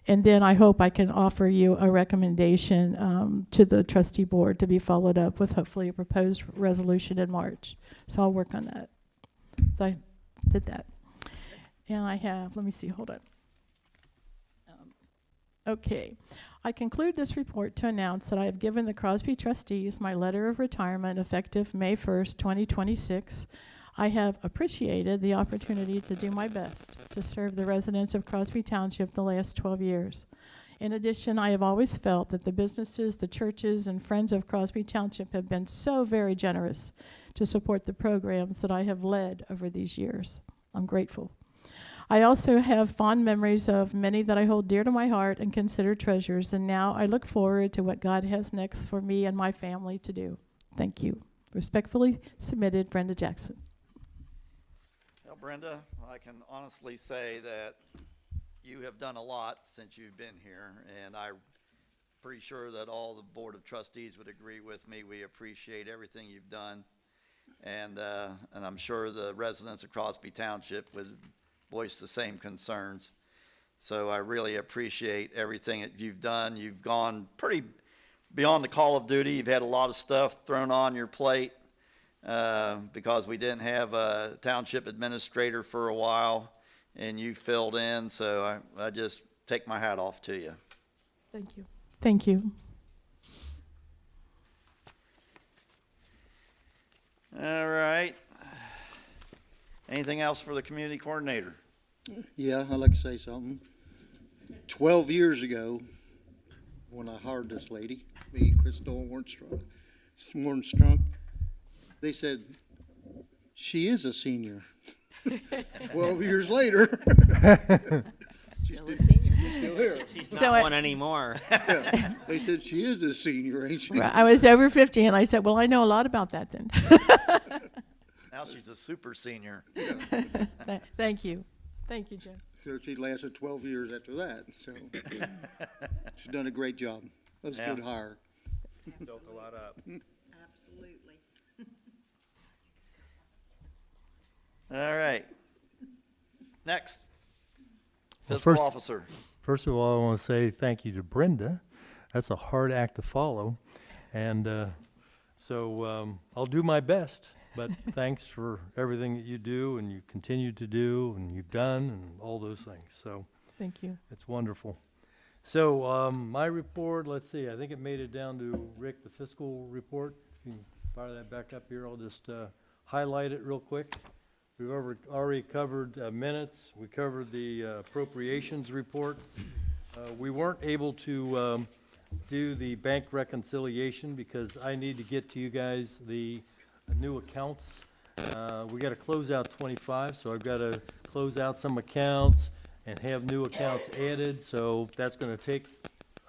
And then I hope I can offer you a recommendation to the trustee board to be followed up with hopefully a proposed resolution in March. So I'll work on that. So I did that. And I have, let me see, hold on. Okay. I conclude this report to announce that I have given the Crosby trustees my letter of retirement effective May 1st, 2026. I have appreciated the opportunity to do my best to serve the residents of Crosby Township the last 12 years. In addition, I have always felt that the businesses, the churches, and friends of Crosby Township have been so very generous to support the programs that I have led over these years. I'm grateful. I also have fond memories of many that I hold dear to my heart and consider treasures, and now I look forward to what God has next for me and my family to do. Thank you. Respectfully submitted, Brenda Jackson. Well, Brenda, I can honestly say that you have done a lot since you've been here, and I'm pretty sure that all the Board of Trustees would agree with me. We appreciate everything you've done, and I'm sure the residents of Crosby Township would voice the same concerns. So I really appreciate everything that you've done. You've gone pretty beyond the call of duty. You've had a lot of stuff thrown on your plate because we didn't have a township administrator for a while, and you filled in. So I just take my hat off to you. Thank you. Thank you. All right. Anything else for the community coordinator? Yeah, I'd like to say something. 12 years ago, when I hired this lady, me, Crystal Warnstrunk, they said, she is a senior. 12 years later. She's still here. She's So not one anymore. Yeah, they said she is a senior, ain't she? I was over 50, and I said, well, I know a lot about that then. Now she's a super senior. Thank you. Thank you, Jim. So she lasted 12 years after that, so she's done a great job. That was a good hire. Built a lot up. Absolutely. All right. Next. Well, Fiscal officer. First of all, I want to say thank you to Brenda. That's a hard act to follow. And so I'll do my best. But thanks for everything that you do and you continue to do and you've done and all those things. So Thank you. it's wonderful. So my report, let's see, I think it made it down to Rick, the fiscal report. If you can fire that back up here, I'll just highlight it real quick. We've already covered minutes. We covered the appropriations report. We weren't able to do the bank reconciliation because I need to get to you guys the new accounts. We got to close out 25, so I've got to close out some accounts and have new accounts added. So that's going to take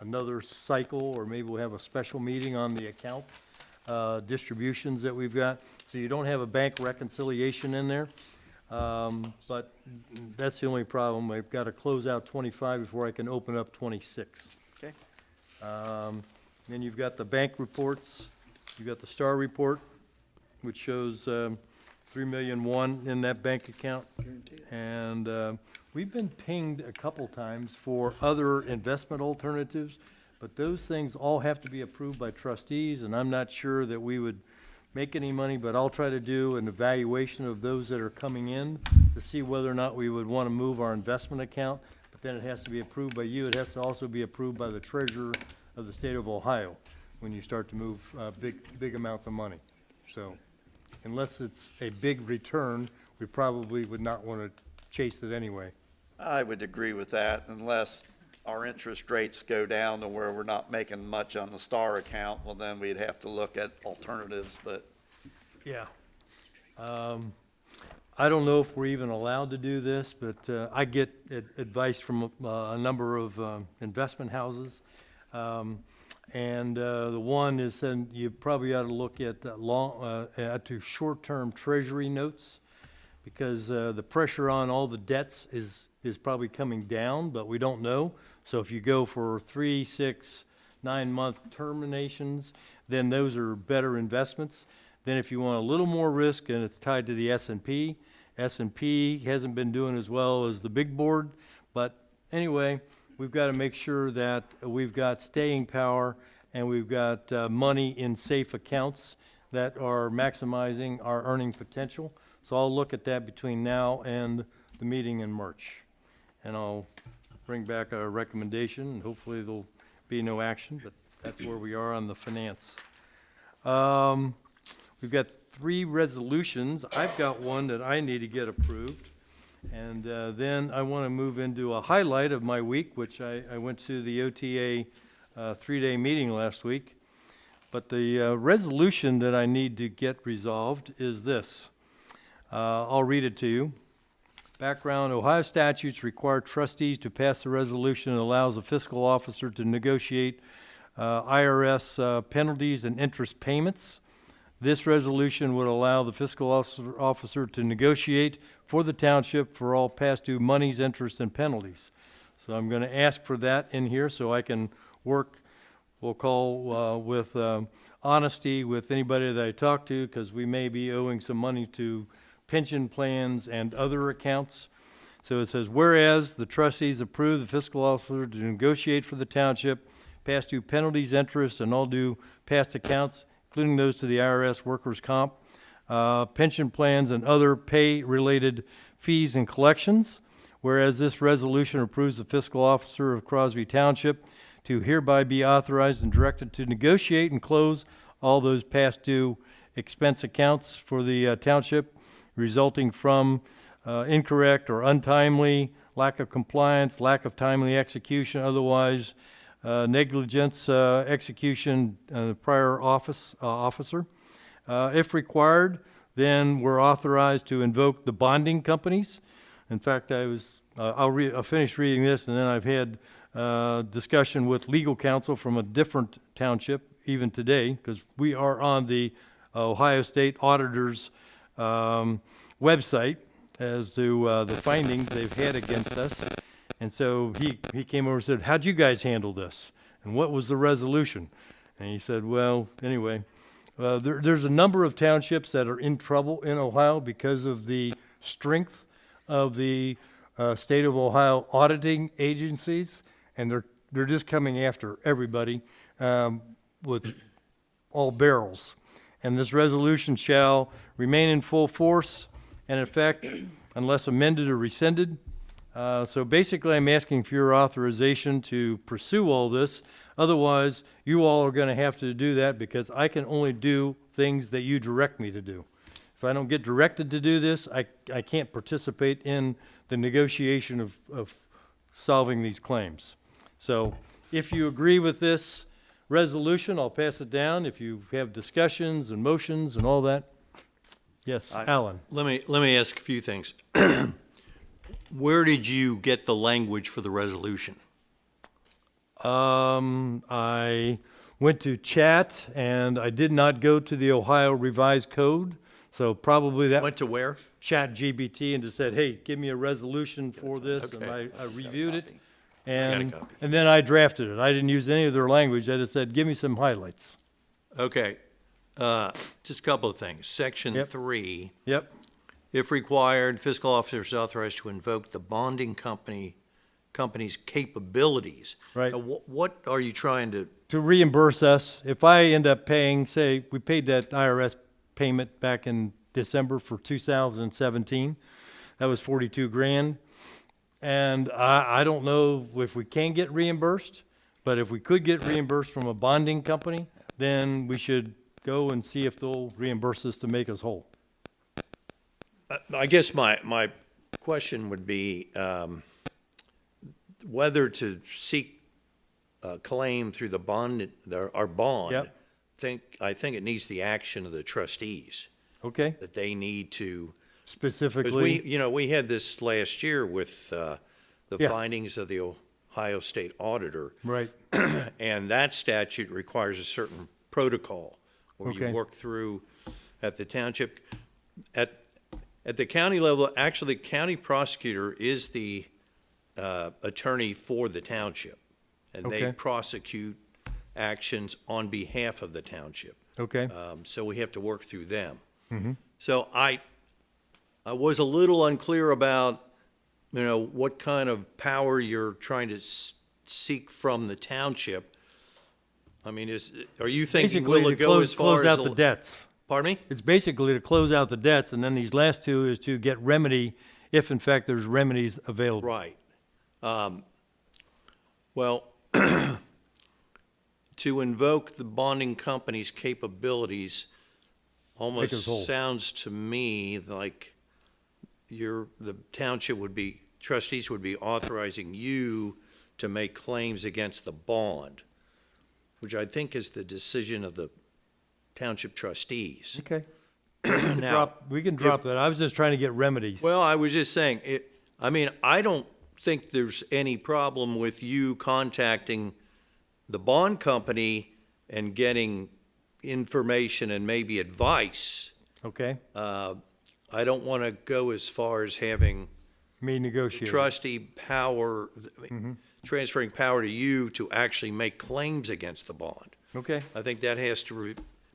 another cycle, or maybe we'll have a special meeting on the account distributions that we've got. So you don't have a bank reconciliation in there. But that's the only problem. I've got to close out 25 before I can open up 26. Okay. Then you've got the bank reports. You've got the STAR report, which shows $3.1 million in that bank account. And we've been pinged a couple times for other investment alternatives, but those things all have to be approved by trustees, and I'm not sure that we would make any money, but I'll try to do an evaluation of those that are coming in to see whether or not we would want to move our investment account, but then it has to be approved by you. It has to also be approved by the treasurer of the state of Ohio when you start to move big amounts of money. So unless it's a big return, we probably would not want to chase it anyway. I would agree with that unless our interest rates go down to where we're not making much on the STAR account. Well, then we'd have to look at alternatives, but Yeah. I don't know if we're even allowed to do this, but I get advice from a number of investment houses. And the one is, then you probably ought to look at to short-term treasury notes, because the pressure on all the debts is probably coming down, but we don't know. So if you go for 3, 6, 9-month terminations, then those are better investments. Then if you want a little more risk, and it's tied to the S&P hasn't been doing as well as the big board. But anyway, we've got to make sure that we've got staying power and we've got money in safe accounts that are maximizing our earning potential. So I'll look at that between now and the meeting in March. And I'll bring back a recommendation, and hopefully there'll be no action, but that's where we are on the finance. We've got 3 resolutions. I've got one that I need to get approved. And then I want to move into a highlight of my week, which I went to the OTA 3-day meeting last week. But the resolution that I need to get resolved is this. I'll read it to you. Background: Ohio statutes require trustees to pass a resolution that allows a fiscal officer to negotiate IRS penalties and interest payments. This resolution would allow the fiscal officer to negotiate for the township for all past due monies, interest, and penalties. So I'm going to ask for that in here so I can work, we'll call with honesty with anybody that I talk to, because we may be owing some money to pension plans and other accounts. So it says, whereas the trustees approve the fiscal officer to negotiate for the township past due penalties, interest, and all due past accounts, including those to the IRS, workers' comp, pension plans, and other pay-related fees and collections. Whereas this resolution approves the fiscal officer of Crosby Township to hereby be authorized and directed to negotiate and close all those past due expense accounts for the township resulting from incorrect or untimely, lack of compliance, lack of timely execution, otherwise negligence execution prior officer. If required, then we're authorized to invoke the bonding companies. In fact, I'll finish reading this, and then I've had discussion with legal counsel from a different township even today, because we are on the Ohio State Auditor's website as to the findings they've had against us. And so he came over and said, how'd you guys handle this? And what was the resolution? And he said, well, anyway, there's a number of townships that are in trouble in Ohio because of the strength of the state of Ohio auditing agencies, and they're just coming after everybody with all barrels. And this resolution shall remain in full force and effect unless amended or rescinded. So basically, I'm asking for your authorization to pursue all this. Otherwise, you all are going to have to do that, because I can only do things that you direct me to do. If I don't get directed to do this, I can't participate in the negotiation of solving these claims. So if you agree with this resolution, I'll pass it down. If you have discussions and motions and all that. Yes, Alan. Let me ask a few things. Where did you get the language for the resolution? I went to chat, and I did not go to the Ohio Revised Code. So probably that Went to where? Chat GBT and just said, hey, give me a resolution for this. Okay. And I reviewed it. Got a And copy. then I drafted it. I didn't use any of their language. I just said, give me some highlights. Okay. Just a couple of things. Section Yep. 3, Yep. if required, fiscal officer is authorized to invoke the bonding company's capabilities. Right. Now, what are you trying to, To reimburse us, if I end up paying, say, we paid that IRS payment back in December for 2017. That was 42 grand. And I don't know if we can get reimbursed, but if we could get reimbursed from a bonding company, then we should go and see if they'll reimburse us to make us whole. I guess my question would be, whether to seek a claim through the bond, our bond. Yep. I think it needs the action of the trustees, Okay, that they need to, because specifically, we had this last year with, the Yeah. findings of the Ohio State Auditor. right, And that statute requires a certain protocol where you Okay. work through at the township. At the county level, actually, the county prosecutor is the attorney for the township. And they Okay. prosecute actions on behalf of the township. okay, So we have to work through them. Mm-hmm. So I was a little unclear about, what kind of power you're trying to seek from the township. I mean, are you thinking, basically will to it go as far close as? out the debts. Pardon me? It's basically to close out the debts, and then these last two is to get remedy, if in fact there's remedies available. Right. Well, to invoke the bonding company's capabilities us whole. almost sounds to me like the township trustees would be authorizing you to make claims against the bond, which I think is the decision of the township trustees. Okay. Now, We can drop that. I was just trying to get remedies. well, I was just saying, I don't think there's any problem with you contacting the bond company and getting information and maybe advice. Okay, I don't want to go as far as having me negotiate. trustee power, transferring power to you to actually make claims against the bond. Okay, I think that has to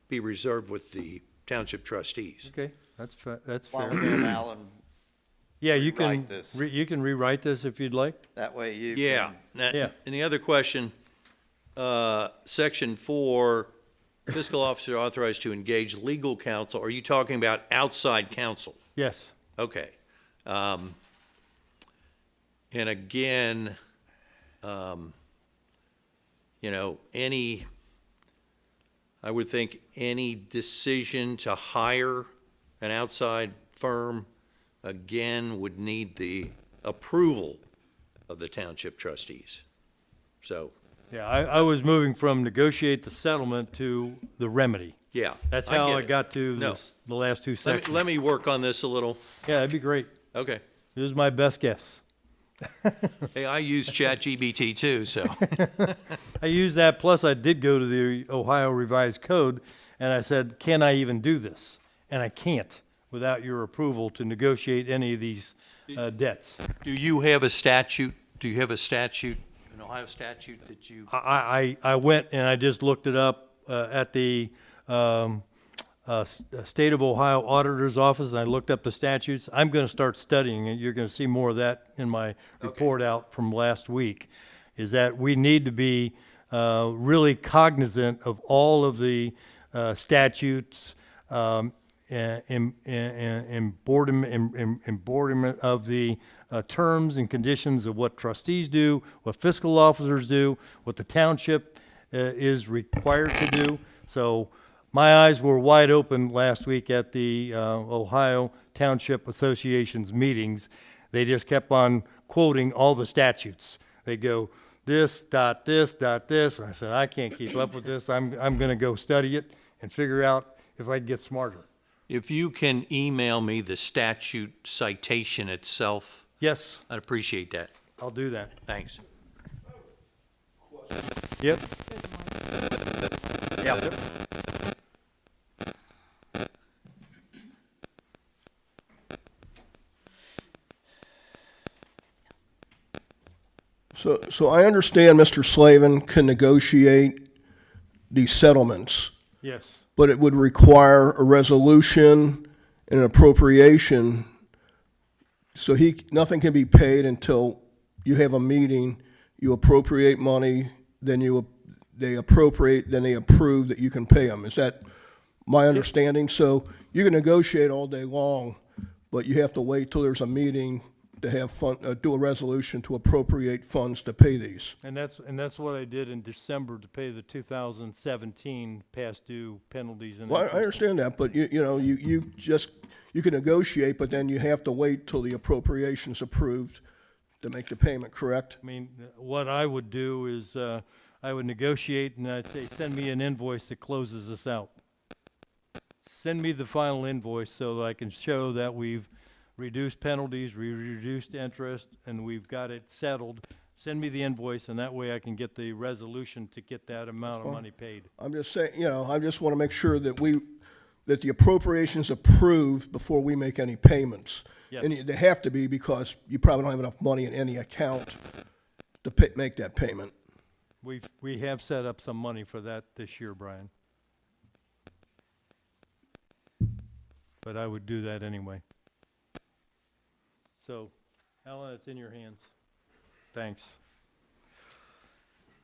be reserved with the township trustees. okay, that's that's Why fair. don't we have Alan, Yeah, you can, rewrite this? you can rewrite this if you'd like. that way you Yeah. can. Now, Yeah. And the other question, section 4, fiscal officer authorized to engage legal counsel. Are you talking about outside counsel? Yes, Okay. And again, I would think any decision to hire an outside firm, again, would need the approval of the township trustees. So, yeah, I was moving from negotiate the settlement to the remedy. yeah. That's I how get I it. got to No. the last two Let sections. me, let me work on this a little. Yeah, that'd be great. Okay. This is my best guess. Hey, I use ChatGPT too, so. I used that, plus I did go to the Ohio Revised Code, and I said, can I even do this? And I can't without your approval to negotiate any of these debts. Do you have a statute, an Ohio statute that you? I went and I just looked it up at the State of Ohio Auditor's Office, and I looked up the statutes. I'm going to start studying it. You're going to see more of that in my report out from last week, is that we need to be really cognizant of all of the statutes, embodiment of the terms and conditions of what trustees do, what fiscal officers do, what the township is required to do. So my eyes were wide open last week at the Ohio Township Association's meetings. They just kept on quoting all the statutes. They go, this, dot, this, dot, this. And I said, I can't keep up with this. I'm going to go study it and figure out if I can get smarter. If you can email me the statute citation itself, Yes, I'd appreciate that. I'll do that. Thanks. Yep. Yep. So I understand Mr. Slavin can negotiate these settlements, Yes. but it would require a resolution and an appropriation. So nothing can be paid until you have a meeting, you appropriate money, then they appropriate, then they approve that you can pay them. Is that my understanding? So you can negotiate all day long, but you have to wait till there's a meeting to have do a resolution to appropriate funds to pay these. And that's what I did in December to pay the 2017 past due penalties and Well, I interest. understand that, but you know, you can negotiate, but then you have to wait till the appropriation's approved to make the payment, correct? I mean, what I would do is, I would negotiate and I'd say, send me an invoice that closes this out. Send me the final invoice so that I can show that we've reduced penalties, we reduced interest, and we've got it settled. Send me the invoice, and that way I can get the resolution to get that amount of money paid. I'm just saying, you know, I just want to make sure that that the appropriation's approved before we make any payments. Yes. And they have to be because you probably don't have enough money in any account to make that payment. We have set up some money for that this year, Brian. But I would do that anyway. So, Alan, it's in your hands. Thanks.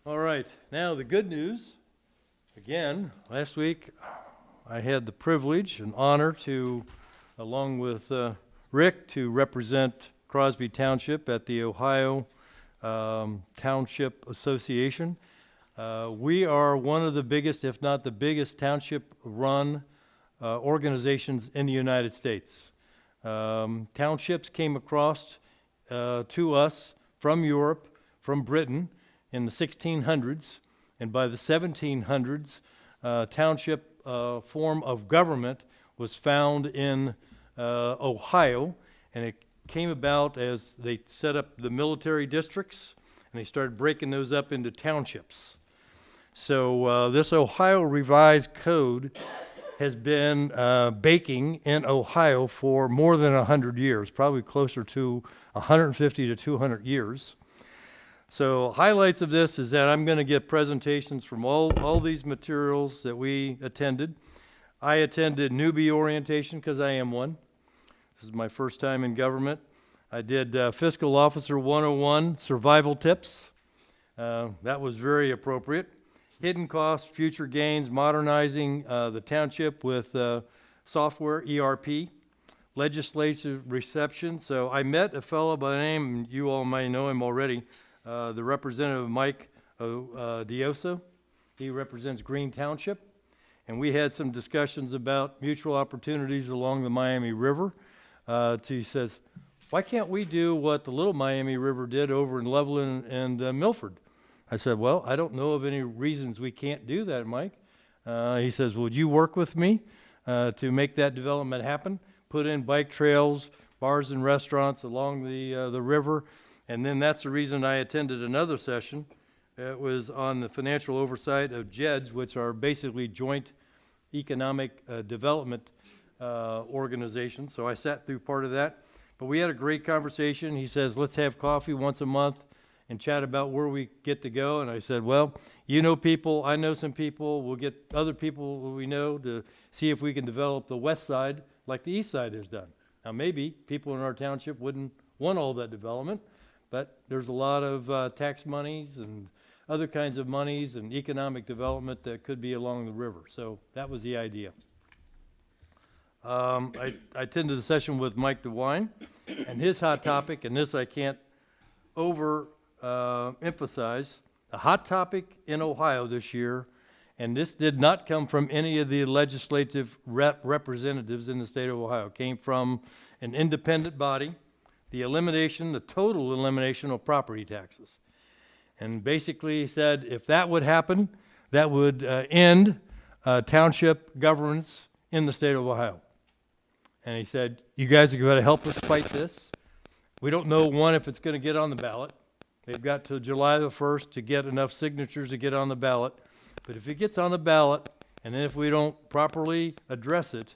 All right, now the good news. Again, last week I had the privilege and honor to, along with Rick, to represent Crosby Township at the Ohio Township Association. We are one of the biggest, if not the biggest, township-run organizations in the United States. Townships came across to us from Europe, from Britain, in the 1600s, and by the 1700s, township form of government was found in Ohio, and it came about as they set up the military districts, and they started breaking those up into townships. So this Ohio Revised Code has been baking in Ohio for more than 100 years, probably closer to 150 to 200 years. So highlights of this is that I'm going to get presentations from all these materials that we attended. I attended newbie orientation because I am one. This is my first time in government. I did Fiscal Officer 101 survival tips. That was very appropriate. Hidden costs, future gains, modernizing the township with software, ERP, legislative reception. So I met a fellow by the name, and you all may know him already, the Representative Mike Dioso. He represents Green Township. And we had some discussions about mutual opportunities along the Miami River. He says, why can't we do what the Little Miami River did over in Loveland and Milford? I said, well, I don't know of any reasons we can't do that, Mike. He says, would you work with me to make that development happen? Put in bike trails, bars and restaurants along the river. And then that's the reason I attended another session. It was on the financial oversight of JEDs, which are basically joint economic development organizations. So I sat through part of that. But we had a great conversation. He says, let's have coffee once a month and chat about where we get to go. And I said, well, you know people, I know some people, we'll get other people who we know to see if we can develop the west side like the east side has done. Now maybe people in our township wouldn't want all that development, but there's a lot of tax monies and other kinds of monies and economic development that could be along the river. So that was the idea. I attended the session with Mike DeWine, and his hot topic, and this I can't emphasize, the hot topic in Ohio this year, and this did not come from any of the legislative representatives in the state of Ohio. It came from an independent body, the total elimination of property taxes. And basically he said if that would happen, that would end township governance in the state of Ohio. And he said, you guys are going to help us fight this. We don't know, one, if it's going to get on the ballot. They've got till July the 1st to get enough signatures to get on the ballot. But if it gets on the ballot, and then if we don't properly address it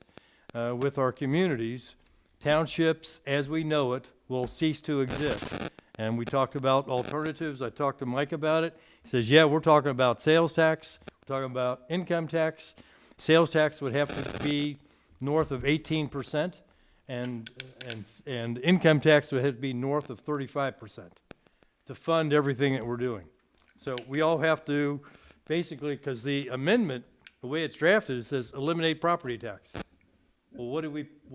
with our communities, townships as we know it will cease to exist. And we talked about alternatives. I talked to Mike about it. He says, yeah, we're talking about sales tax. We're talking about income tax. Sales tax would have to be north of 18%, and income tax would have to be north of 35% to fund everything that we're doing. So we all have to basically, because the amendment, the way it's drafted, it says eliminate property tax. Well, what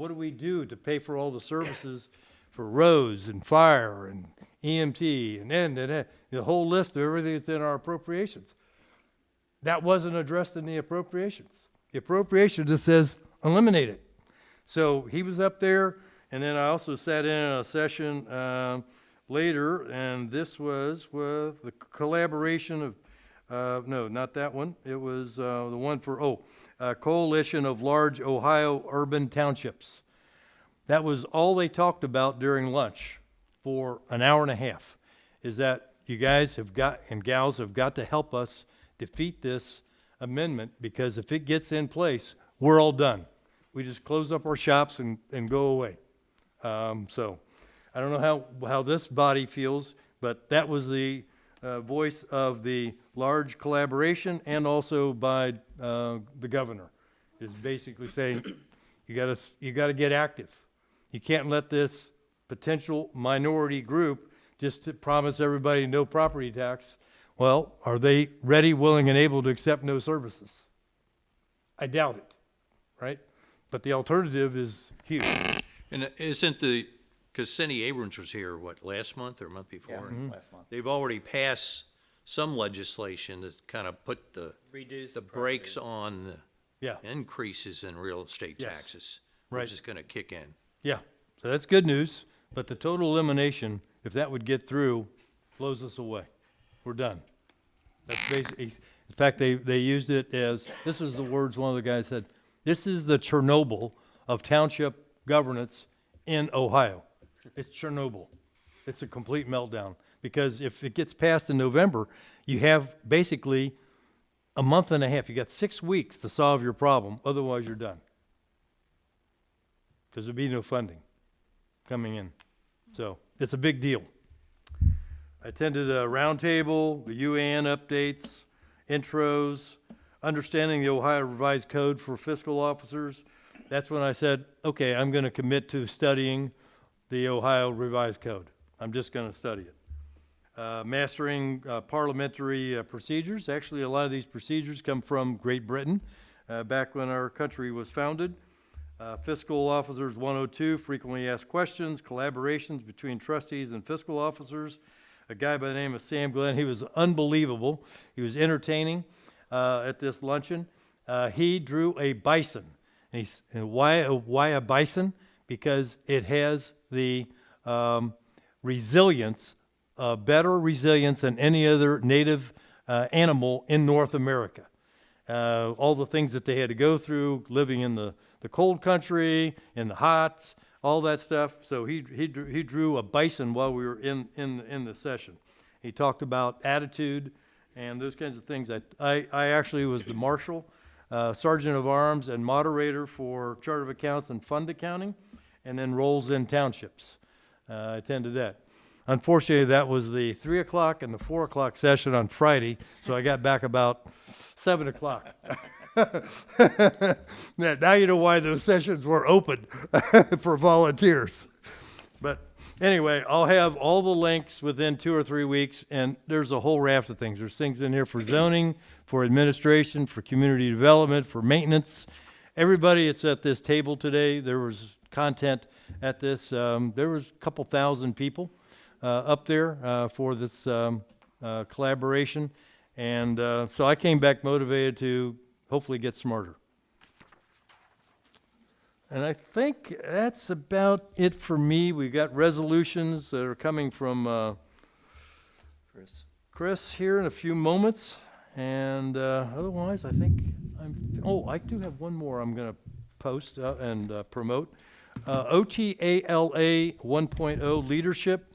do we do to pay for all the services for roads and fire and EMT and the whole list of everything that's in our appropriations. That wasn't addressed in the appropriations. The appropriation just says eliminate it. So he was up there, and then I also sat in a session later, and this was with the collaboration of, no, not that one. It was the one for, Coalition of Large Ohio Urban Townships. That was all they talked about during lunch for an hour and a half, is that you guys have got, and gals have got to help us defeat this amendment, because if it gets in place, we're all done. We just close up our shops and go away. So I don't know how this body feels, but that was the voice of the large collaboration, and also by the governor, is basically saying you gotta get active. You can't let this potential minority group just to promise everybody no property tax. Well, are they ready, willing, and able to accept no services? I doubt it, right? But the alternative is huge. And because Cindy Abrams was here, what, last month or month before? Yeah, last month. They've already passed some legislation that kind of put the brakes on the Yeah, increases in real estate Yes. taxes, Right. which is going to kick in. yeah. So that's good news, but the total elimination, if that would get through, blows us away. We're done. That's basically, in fact, they used it as, this is the words one of the guys said, this is the Chernobyl of township governance in Ohio. It's Chernobyl. It's a complete meltdown, because if it gets passed in November, you have basically a month and a half. You got 6 weeks to solve your problem. Otherwise, you're done. Because there'd be no funding coming in. So it's a big deal. I attended a roundtable, the UAN updates, intros, understanding the Ohio Revised Code for fiscal officers. That's when I said, okay, I'm going to commit to studying the Ohio Revised Code. I'm just going to study it. Mastering parliamentary procedures. Actually, a lot of these procedures come from Great Britain, back when our country was founded. Fiscal Officers 102, frequently asked questions, collaborations between trustees and fiscal officers. A guy by the name of Sam Glenn, he was unbelievable. He was entertaining at this luncheon. He drew a bison. And why a bison? Because it has the resilience, better resilience than any other native animal in North America. All the things that they had to go through, living in the cold country, in the hot, all that stuff. So he drew a bison while we were in the session. He talked about attitude and those kinds of things. I actually was the marshal, sergeant of arms, and moderator for chart of accounts and fund accounting, and then rolls in townships. I attended that. Unfortunately, that was the 3 o'clock and the 4 o'clock session on Friday, so I got back about 7 o'clock. Now you know why those sessions were open for volunteers. But anyway, I'll have all the links within 2 or 3 weeks, and there's a whole raft of things. There's things in here for zoning, for administration, for community development, for maintenance. Everybody that's at this table today, there was content at this. There was a couple thousand people up there for this collaboration. And so I came back motivated to hopefully get smarter. And I think that's about it for me. We've got resolutions that are coming from Chris here in a few moments. And otherwise, I think I do have one more I'm going to post and promote. OTALA 1.0 leadership.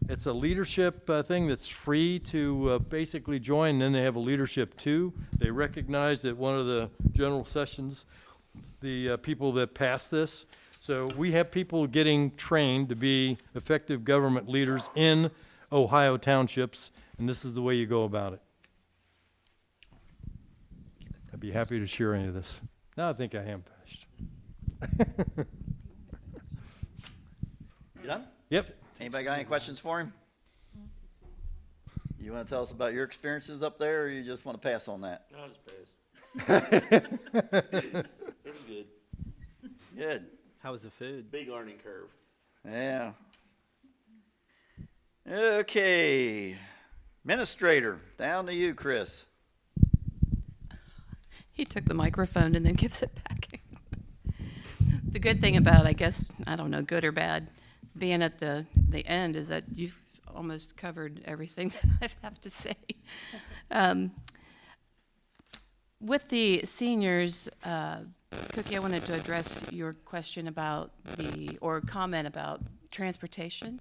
It's a leadership thing that's free to basically join. And then they have a leadership 2. They recognized at one of the general sessions the people that passed this. So we have people getting trained to be effective government leaders in Ohio townships, and this is the way you go about it. I'd be happy to share any of this. Now I think I am finished. You done? Yep. Anybody got any questions for him? You want to tell us about your experiences up there, or you just want to pass on that? No, just pass. It was good. Good. How was the food? Big learning curve. Yeah. Okay, administrator, down to you, Chris. He took the microphone and then gives it back. The good thing about, I guess, I don't know, good or bad, being at the end is that you've almost covered everything that I have to say. With the seniors, Cookie, I wanted to address your question about or comment about transportation.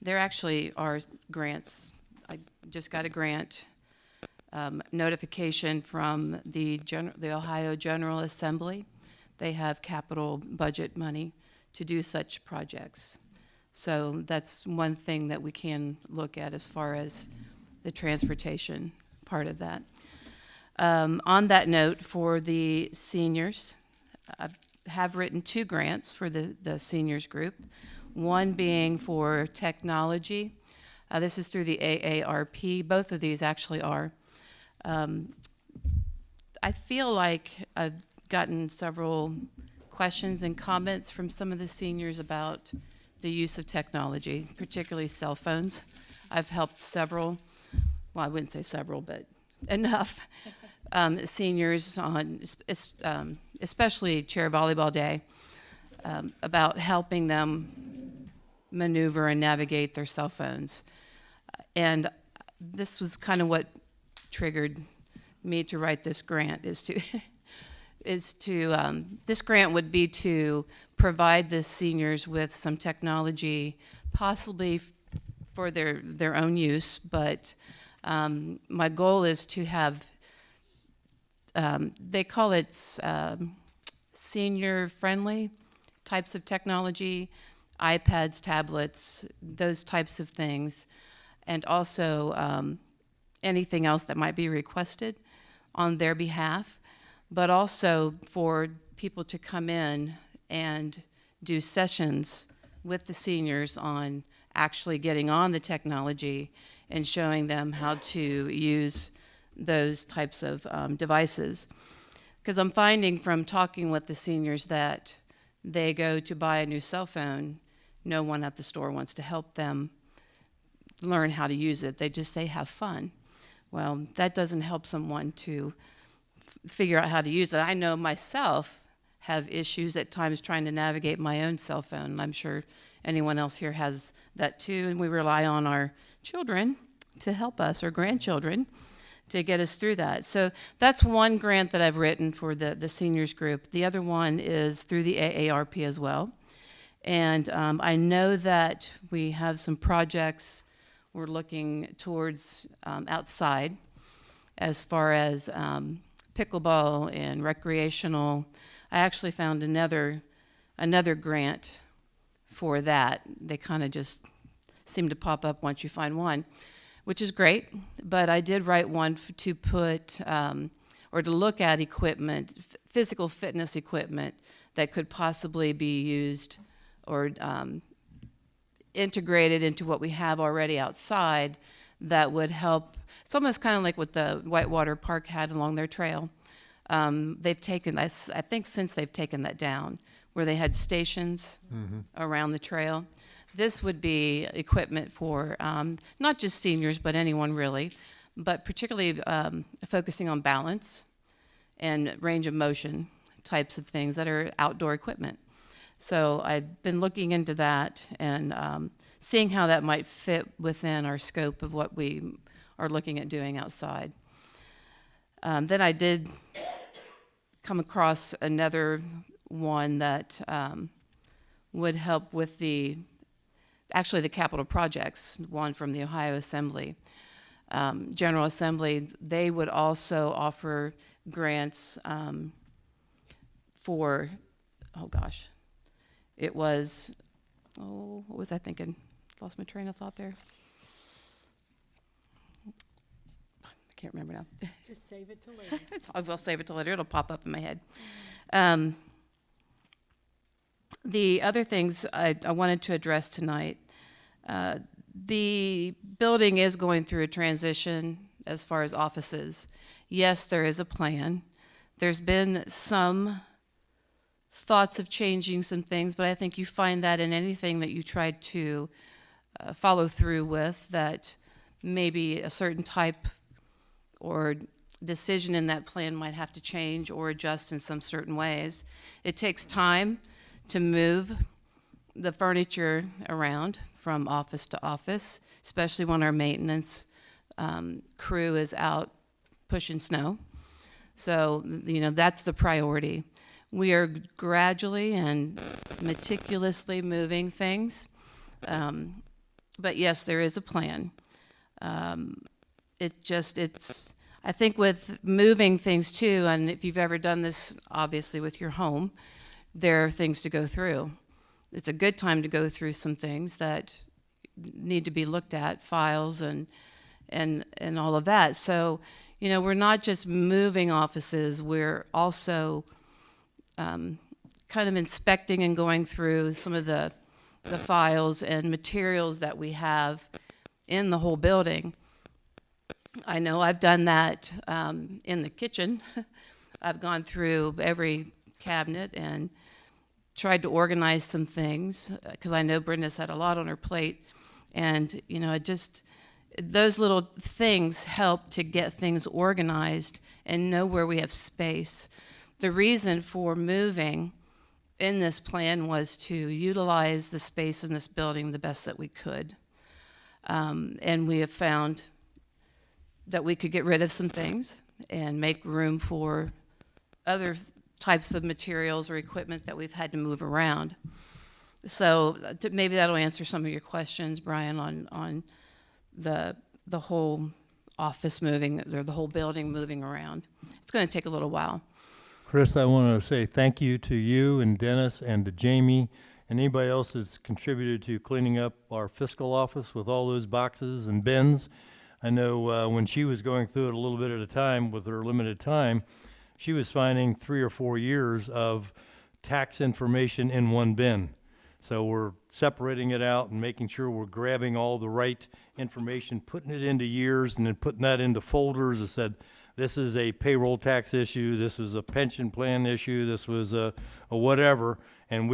There actually are grants. I just got a grant notification from the Ohio General Assembly. They have capital budget money to do such projects. So that's one thing that we can look at as far as the transportation part of that. On that note, for the seniors, I have written 2 grants for the seniors group, one being for technology. This is through the AARP. Both of these actually are. I feel like I've gotten several questions and comments from some of the seniors about the use of technology, particularly cell phones. I've helped several, well, I wouldn't say several, but enough seniors on, especially chair volleyball day, about helping them maneuver and navigate their cell phones. And this was kind of what triggered me to write this grant, this grant would be to provide the seniors with some technology, possibly for their own use, but my goal is to have, they call it senior-friendly types of technology, iPads, tablets, those types of things, and also anything else that might be requested on their behalf, but also for people to come in and do sessions with the seniors on actually getting on the technology and showing them how to use those types of devices. Because I'm finding from talking with the seniors that they go to buy a new cell phone, no one at the store wants to help them learn how to use it. They just say, have fun. Well, that doesn't help someone to figure out how to use it. I know myself have issues at times trying to navigate my own cell phone, and I'm sure anyone else here has that too, and we rely on our children to help us, or grandchildren, to get us through that. So that's one grant that I've written for the seniors group. The other one is through the AARP as well. And I know that we have some projects we're looking towards outside as far as pickleball and recreational. I actually found another grant for that. They kind of just seem to pop up once you find one, which is great. But I did write one to put or to look at equipment, physical fitness equipment that could possibly be used or integrated into what we have already outside that would help. It's almost kind of like what the Whitewater Park had along their trail. They've taken, I think since they've taken that down, where they had stations around the trail. This would be equipment for not just seniors, but anyone really, but particularly focusing on balance and range of motion types of things that are outdoor equipment. So I've been looking into that and seeing how that might fit within our scope of what we are looking at doing outside. Then I did come across another one that would help with the capital projects, one from the Ohio Assembly. General Assembly, they would also offer grants for, oh gosh, it was, what was I thinking? Lost my train of thought there. I can't remember now. Just save it till later. I will save it till later. It'll pop up in my head. The other things I wanted to address tonight, the building is going through a transition as far as offices. Yes, there is a plan. There's been some thoughts of changing some things, but I think you find that in anything that you try to follow through with, that maybe a certain type or decision in that plan might have to change or adjust in some certain ways. It takes time to move the furniture around from office to office, especially when our maintenance crew is out pushing snow. So, you know, that's the priority. We are gradually and meticulously moving things. But yes, there is a plan. I think with moving things too, and if you've ever done this, obviously with your home, there are things to go through. It's a good time to go through some things that need to be looked at, files and all of that. So, you know, we're not just moving offices, we're also kind of inspecting and going through some of the files and materials that we have in the whole building. I know I've done that in the kitchen. I've gone through every cabinet and tried to organize some things because I know Brenda's had a lot on her plate. And, you know, those little things help to get things organized and know where we have space. The reason for moving in this plan was to utilize the space in this building the best that we could. And we have found that we could get rid of some things and make room for other types of materials or equipment that we've had to move around. So maybe that'll answer some of your questions, Brian, on the whole office moving, or the whole building moving around. It's going to take a little while. Chris, I want to say thank you to you and Dennis and to Jamie and anybody else that's contributed to cleaning up our fiscal office with all those boxes and bins. I know when she was going through it a little bit at a time with her limited time, she was finding 3 or 4 years of tax information in one bin. So we're separating it out and making sure we're grabbing all the right information, putting it into years, and then putting that into folders that said, this is a payroll tax issue, this is a pension plan issue, this was a whatever. And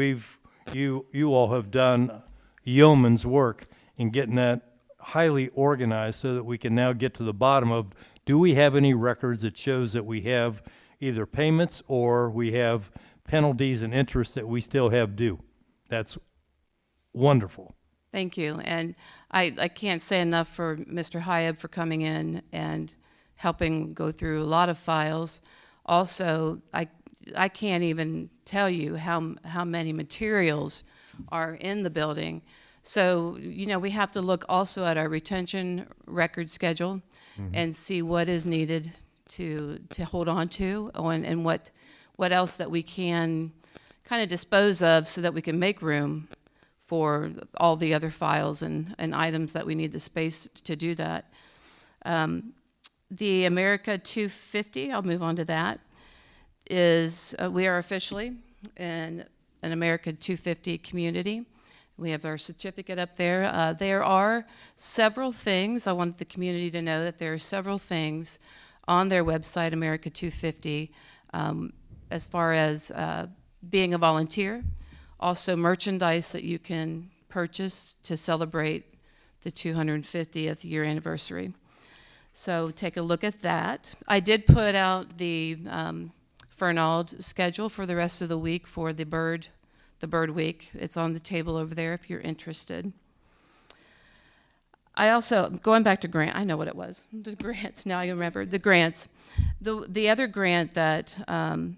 you all have done yeoman's work in getting that highly organized so that we can now get to the bottom of, do we have any records that shows that we have either payments or we have penalties and interest that we still have due? That's wonderful. Thank you. And I can't say enough for Mr. Hyab for coming in and helping go through a lot of files. Also, I can't even tell you how many materials are in the building. So, you know, we have to look also at our retention record schedule and see what is needed to hold on to, and what else that we can kind of dispose of so that we can make room for all the other files and items that we need the space to do that. The America 250, I'll move on to that, is we are officially in an America 250 community. We have our certificate up there. There are several things. I want the community to know that there are several things on their website, America 250, as far as being a volunteer. Also merchandise that you can purchase to celebrate the 250th year anniversary. So take a look at that. I did put out the Fernald schedule for the rest of the week for the Bird Week. It's on the table over there if you're interested. I also, going back to grant, I know what it was. The grants, now I remember, the grants. The other grant that I'm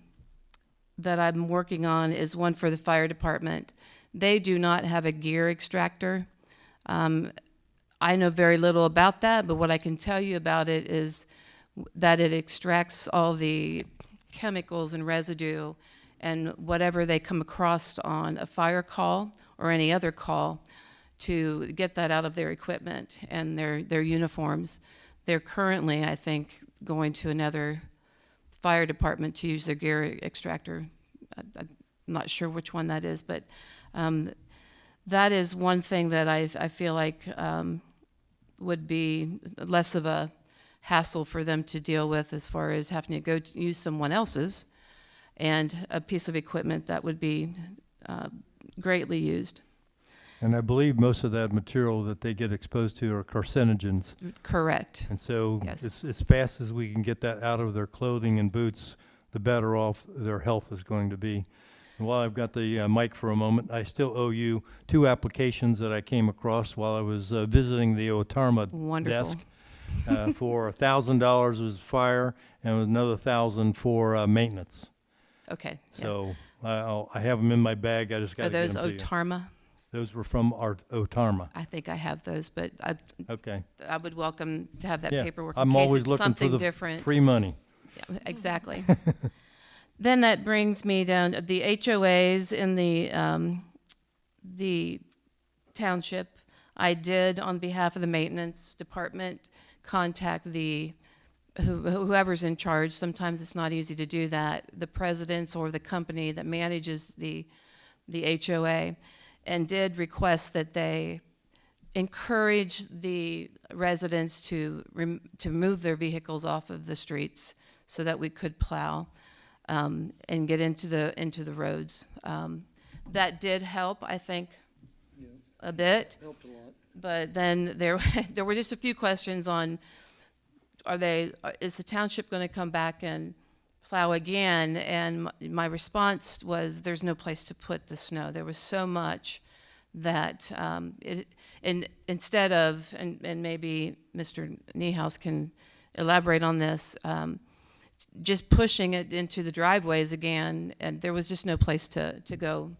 working on is one for the fire department. They do not have a gear extractor. I know very little about that, but what I can tell you about it is that it extracts all the chemicals and residue and whatever they come across on a fire call or any other call to get that out of their equipment and their uniforms. They're currently, I think, going to another fire department to use their gear extractor. I'm not sure which one that is, but that is one thing that I feel like would be less of a hassle for them to deal with as far as having to go to use someone else's, and a piece of equipment that would be greatly used. And I believe most of that material that they get exposed to are carcinogens. Correct. And so Yes. as fast as we can get that out of their clothing and boots, the better off their health is going to be. And while I've got the mic for a moment, I still owe you 2 applications that I came across while I was visiting the Otarma Wonderful. desk. For $1,000 was fire and another $1,000 for maintenance. Okay. Yeah. So I have them in my bag. I just got Are to get those them to you. Otarma? Those were from our Otarma. I think I have those, but Okay. I would welcome to have that Yeah. paperwork I'm in case always it's looking for something the different. free money. Yeah, exactly. Then that brings me down to the HOAs in the township. I did, on behalf of the maintenance department, contact whoever's in charge. Sometimes it's not easy to do that, the presidents or the company that manages the HOA, and did request that they encourage the residents to move their vehicles off of the streets so that we could plow and get into the roads. That did help, I think, a bit. Helped a lot. But then there were just a few questions on, is the township going to come back and plow again? And my response was, there's no place to put the snow. There was so much that instead of, and maybe Mr. Niehaus can elaborate on this, just pushing it into the driveways again, and there was just no place to go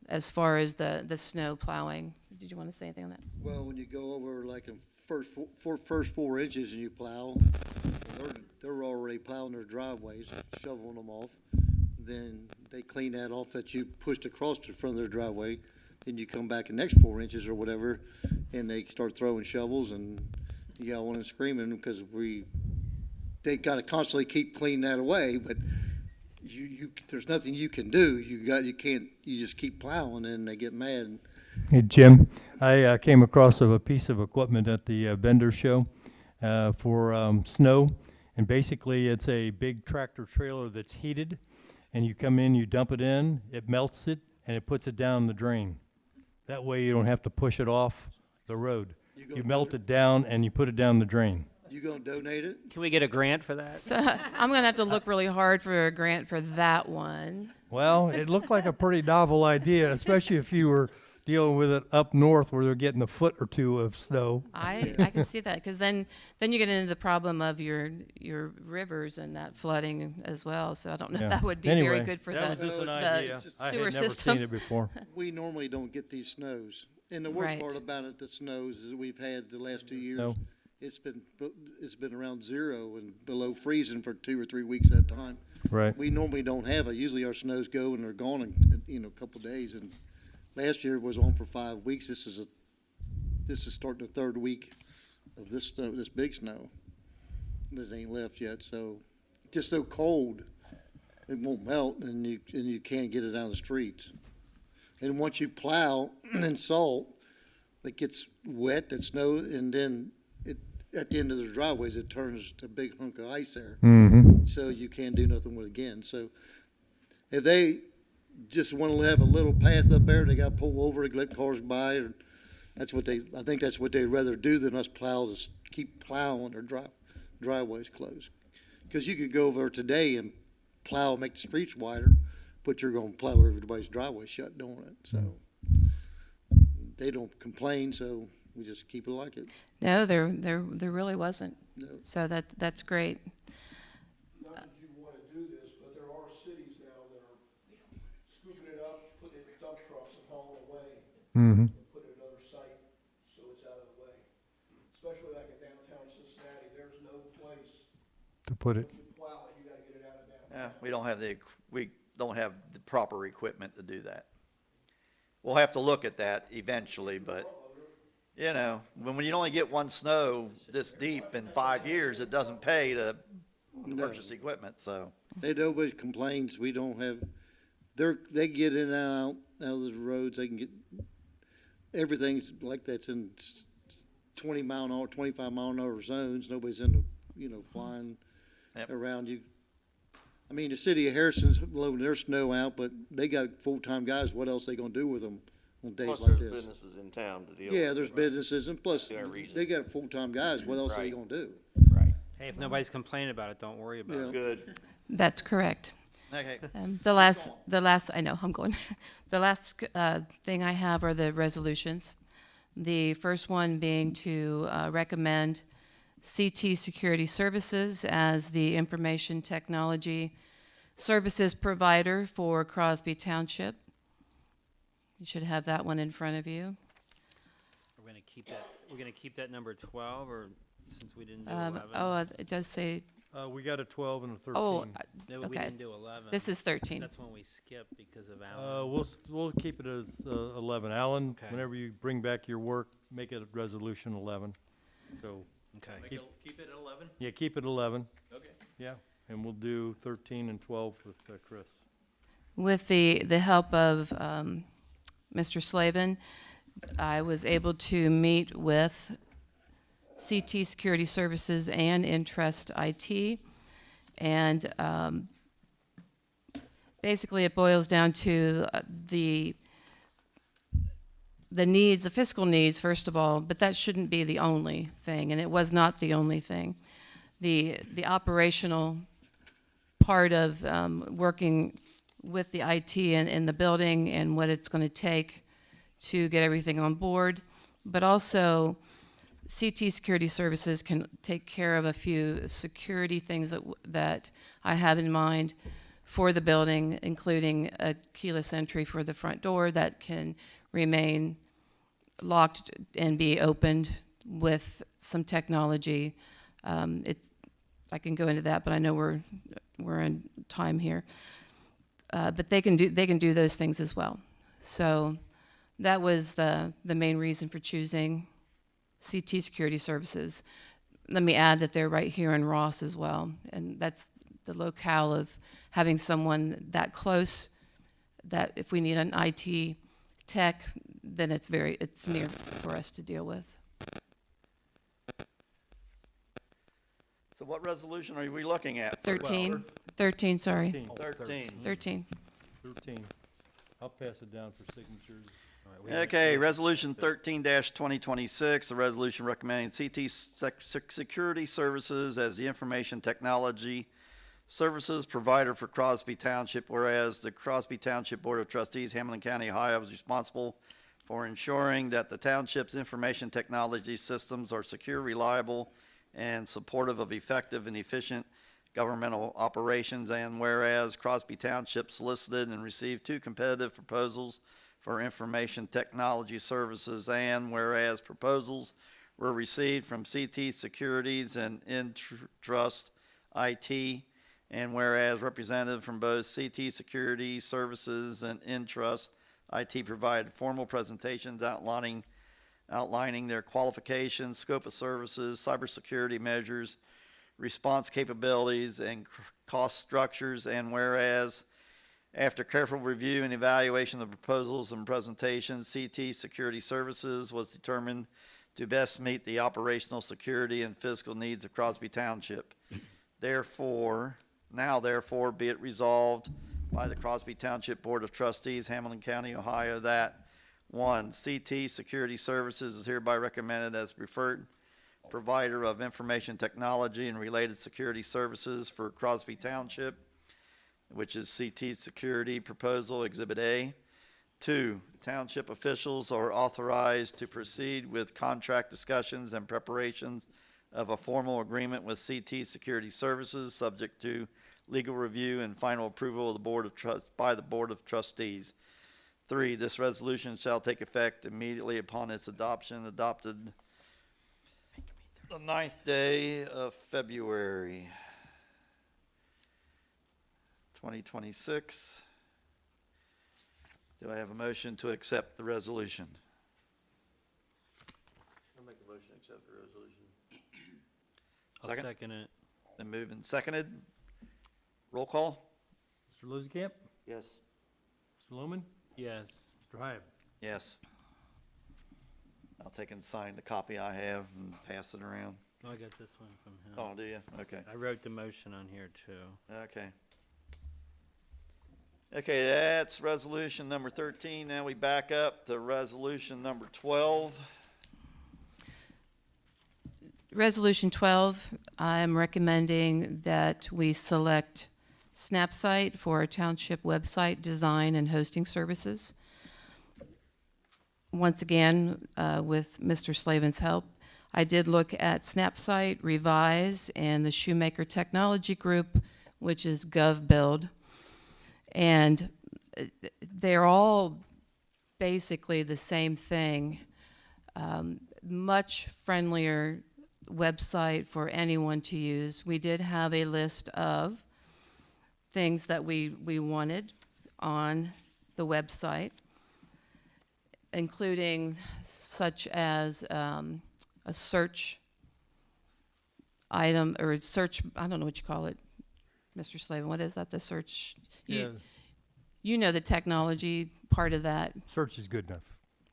as far as the snow plowing. Did you want to say anything on that? Well, when you go over like a first 4 inches and you plow, they're already plowing their driveways, shoveling them off. Then they clean that off that you pushed across the front of their driveway. Then you come back the next 4 inches or whatever, and they start throwing shovels and yelling and screaming because they got to constantly keep cleaning that away. But there's nothing you can do. You just keep plowing, and they get mad. Hey, Jim, I came across a piece of equipment at the vendor show for snow, and basically it's a big tractor trailer that's heated, and you come in, you dump it in, it melts it, and it puts it down the drain. That way you don't have to push it off the road. You melt it down, and you put it down the drain. You gonna donate it? Can we get a grant for that? So I'm going to have to look really hard for a grant for that one. Well, it looked like a pretty novel idea, especially if you were dealing with it up north where they're getting a foot or 2 of snow. I can see that, because then you get into the problem of your rivers and that flooding as well. So I don't know if that would be Anyway, very good for that was just an idea. I had sewer never system. seen it before. We normally don't get these snows. And the worst Right. part about it, the snows that we've had the last 2 years, Snow. it's been around 0 and below freezing for 2 or 3 weeks at a time. Right. We normally don't have it. Usually our snows go and they're gone in a couple of days. And last year it was on for 5 weeks. This is starting the 3rd week of this snow, this big snow. That ain't left yet. So just so cold, it won't melt, and you can't get it out of the streets. And once you plow and salt, it gets wet, that snow, and then at the end of the driveways, it turns to a big hunk of ice there. Mm-hmm. So you can't do nothing with it again. So if they just want to have a little path up there, they got to pull over and let cars by. Or I think that's what they'd rather do than us keep plowing their driveways closed. Because you could go over today and plow, make the streets wider, but you're going to plow everybody's driveway shut, don't it? So they don't complain, so we just keep it like it. No, there really wasn't. No. So that's great. Not that you want to do this, but there are cities now that are scooping it up, putting it in dump trucks and hauling it away, Mm-hmm. and putting it at another site so it's out of the way. Especially like in downtown Cincinnati, there's no place To put it. to plow it, you gotta get it out of downtown. Yeah, we don't have the proper equipment to do that. We'll have to look at that eventually, but, you know, when you only get one snow this deep in 5 years, it doesn't pay to purchase equipment, so. Nobody complains. We don't have, they get in and out of the roads. They can get, everything's like that's in 20 mile an hour, 25 mile an hour zones. Nobody's in the, flying Yep. around you. I mean, the city of Harrison's loading their snow out, but they got full-time guys. What else they gonna do with them on days Plus, like there's this. businesses in town to deal with. Yeah, there's businesses, and plus, Yeah, reason. they got full-time guys, what else are they Right. gonna do? Right. Hey, if nobody's complaining about it, don't worry about Yeah. it. Good. That's correct. Okay. The last, I know, I'm going, the last thing I have are the resolutions. The first one being to recommend CT Security Services as the information technology services provider for Crosby Township. You should have that one in front of you. We're gonna keep that number 12, or since we didn't do Um, 11? Oh, it does say, We got a 12 and a 13. oh, No, we okay. didn't do 11. This is 13. That's when we skipped because of Alan. We'll keep it as 11. Alan, Okay. whenever you bring back your work, make it resolution 11. So, Okay. Keep it at 11? yeah, keep it 11. Okay. Yeah, and we'll do 13 and 12 with Chris. With the help of Mr. Slavin, I was able to meet with CT Security Services and Intrust IT. And basically, it boils down to the needs, the fiscal needs, first of all, but that shouldn't be the only thing, and it was not the only thing. The operational part of working with the IT in the building and what it's going to take to get everything on board, but also CT Security Services can take care of a few security things that I have in mind for the building, including a keyless entry for the front door that can remain locked and be opened with some technology. I can go into that, but I know we're in time here. But they can do those things as well. So that was the main reason for choosing CT Security Services. Let me add that they're right here in Ross as well, and that's the locale of having someone that close, that if we need an IT tech, then it's near for us to deal with. So what resolution are we looking at? 13, sorry. 13. 13. 13. I'll pass it down for signatures. Okay, Resolution 13-2026, the resolution recommending CT Security Services as the information technology services provider for Crosby Township, whereas the Crosby Township Board of Trustees, Hamilton County, Ohio, is responsible for ensuring that the township's information technology systems are secure, reliable, and supportive of effective and efficient governmental operations, and whereas Crosby Township solicited and received 2 competitive proposals for information technology services, and whereas proposals were received from CT Securities and Intrust IT, and whereas representatives from both CT Security Services and Intrust IT provided formal presentations outlining their qualifications, scope of services, cybersecurity measures, response capabilities, and cost structures, and whereas after careful review and evaluation of proposals and presentations, CT Security Services was determined to best meet the operational security and physical needs of Crosby Township. Therefore, be it resolved by the Crosby Township Board of Trustees, Hamilton County, Ohio, that 1, CT Security Services is hereby recommended as preferred provider of information technology and related security services for Crosby Township, which is CT Security Proposal Exhibit A. 2, township officials are authorized to proceed with contract discussions and preparations of a formal agreement with CT Security Services, subject to legal review and final approval of the by the Board of Trustees. 3, this resolution shall take effect immediately upon its adopted the 9th day of February 2026. Do I have a motion to accept the resolution? I'll make a motion to accept the resolution. I'll Second? second it. Then moved and seconded. Roll call? Mr. Losekamp? Yes. Mr. Lohman? Yes. Mr. Hyde? Yes. I'll take and sign the copy I have and pass it around. Oh, I got this one from him. Oh, do you? Okay. I wrote the motion on here too. Okay. Okay, that's resolution number 13. Now we back up to resolution number 12. Resolution 12, I'm recommending that we select Snapsite for our township website design and hosting services. Once again, with Mr. Slavin's help, I did look at Snapsite, Revise, and the Shoemaker Technology Group, which is GovBuild. And they're all basically the same thing. Much friendlier website for anyone to use. We did have a list of things that we wanted on the website, including such as a search item, or search, I don't know what you call it, Mr. Slavin, what is that, the search? Yeah. You know the technology part of that. Search is good enough.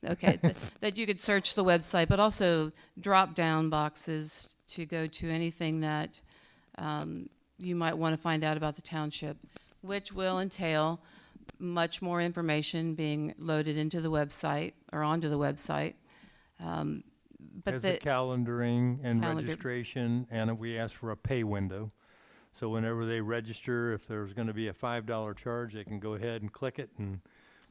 Okay, that you could search the website, but also drop-down boxes to go to anything that you might want to find out about the township, which will entail much more information being loaded into the website or onto the website. But As a calendaring and Calendar- registration, and we ask for a pay window. So whenever they register, if there's gonna be a $5 charge, they can go ahead and click it and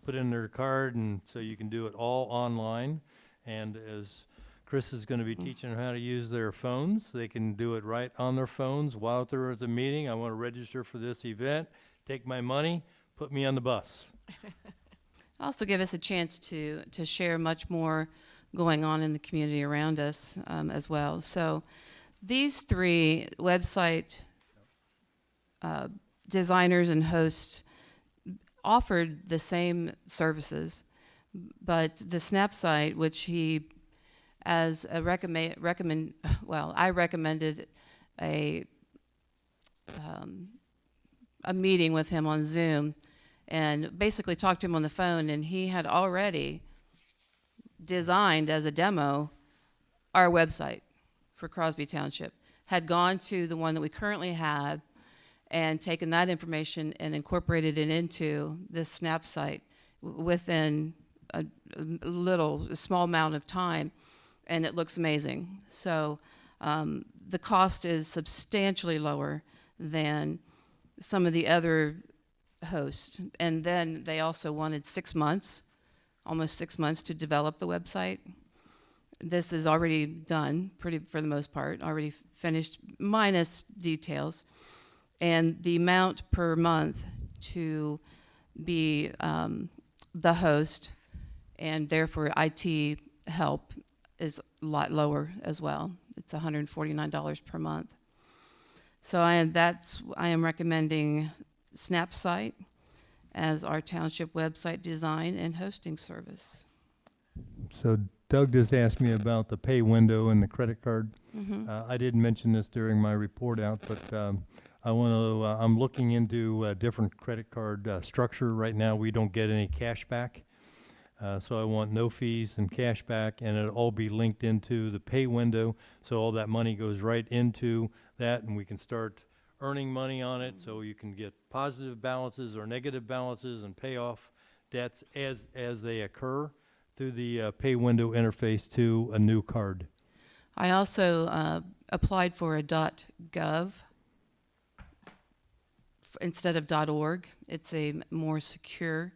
put in their card, and so you can do it all online. And as Chris is gonna be teaching them how to use their phones, they can do it right on their phones while they're at the meeting. I wanna register for this event, take my money, put me on the bus. also give us a chance to share much more going on in the community around us as well. So these three website designers and hosts offered the same services, but the Snapsite, which he, as a I recommended a meeting with him on Zoom and basically talked to him on the phone, and he had already designed as a demo our website for Crosby Township, had gone to the one that we currently have and taken that information and incorporated it into this Snapsite within a small amount of time, and it looks amazing. So the cost is substantially lower than some of the other hosts. And then they also wanted 6 months, almost 6 months to develop the website. This is already done, for the most part, already finished, minus details. And the amount per month to be the host and therefore IT help is a lot lower as well. It's $149 per month. So I am recommending Snapsite as our township website design and hosting service. So Doug just asked me about the pay window and the credit card. I didn't mention this during my report out, but I'm looking into a different credit card structure. Right now, we don't get any cash back. So I want no fees and cash back, and it'll all be linked into the pay window. So all that money goes right into that, and we can start earning money on it. So you can get positive balances or negative balances and pay off debts as they occur through the pay window interface to a new card. I also applied for a .gov instead of .org. It's a more secure